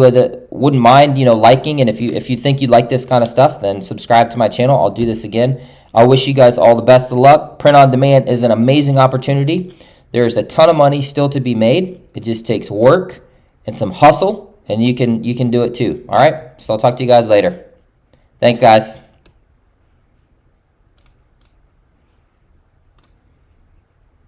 S1: wouldn't mind, liking, and if you think you like this kind of stuff, then subscribe to my channel. I'll do this again. I wish you guys all the best of luck. Print on demand is an amazing opportunity. There's a ton of money still to be made. It just takes work and some hustle, and you can do it too. All right. So I'll talk to you guys later. Thanks, guys.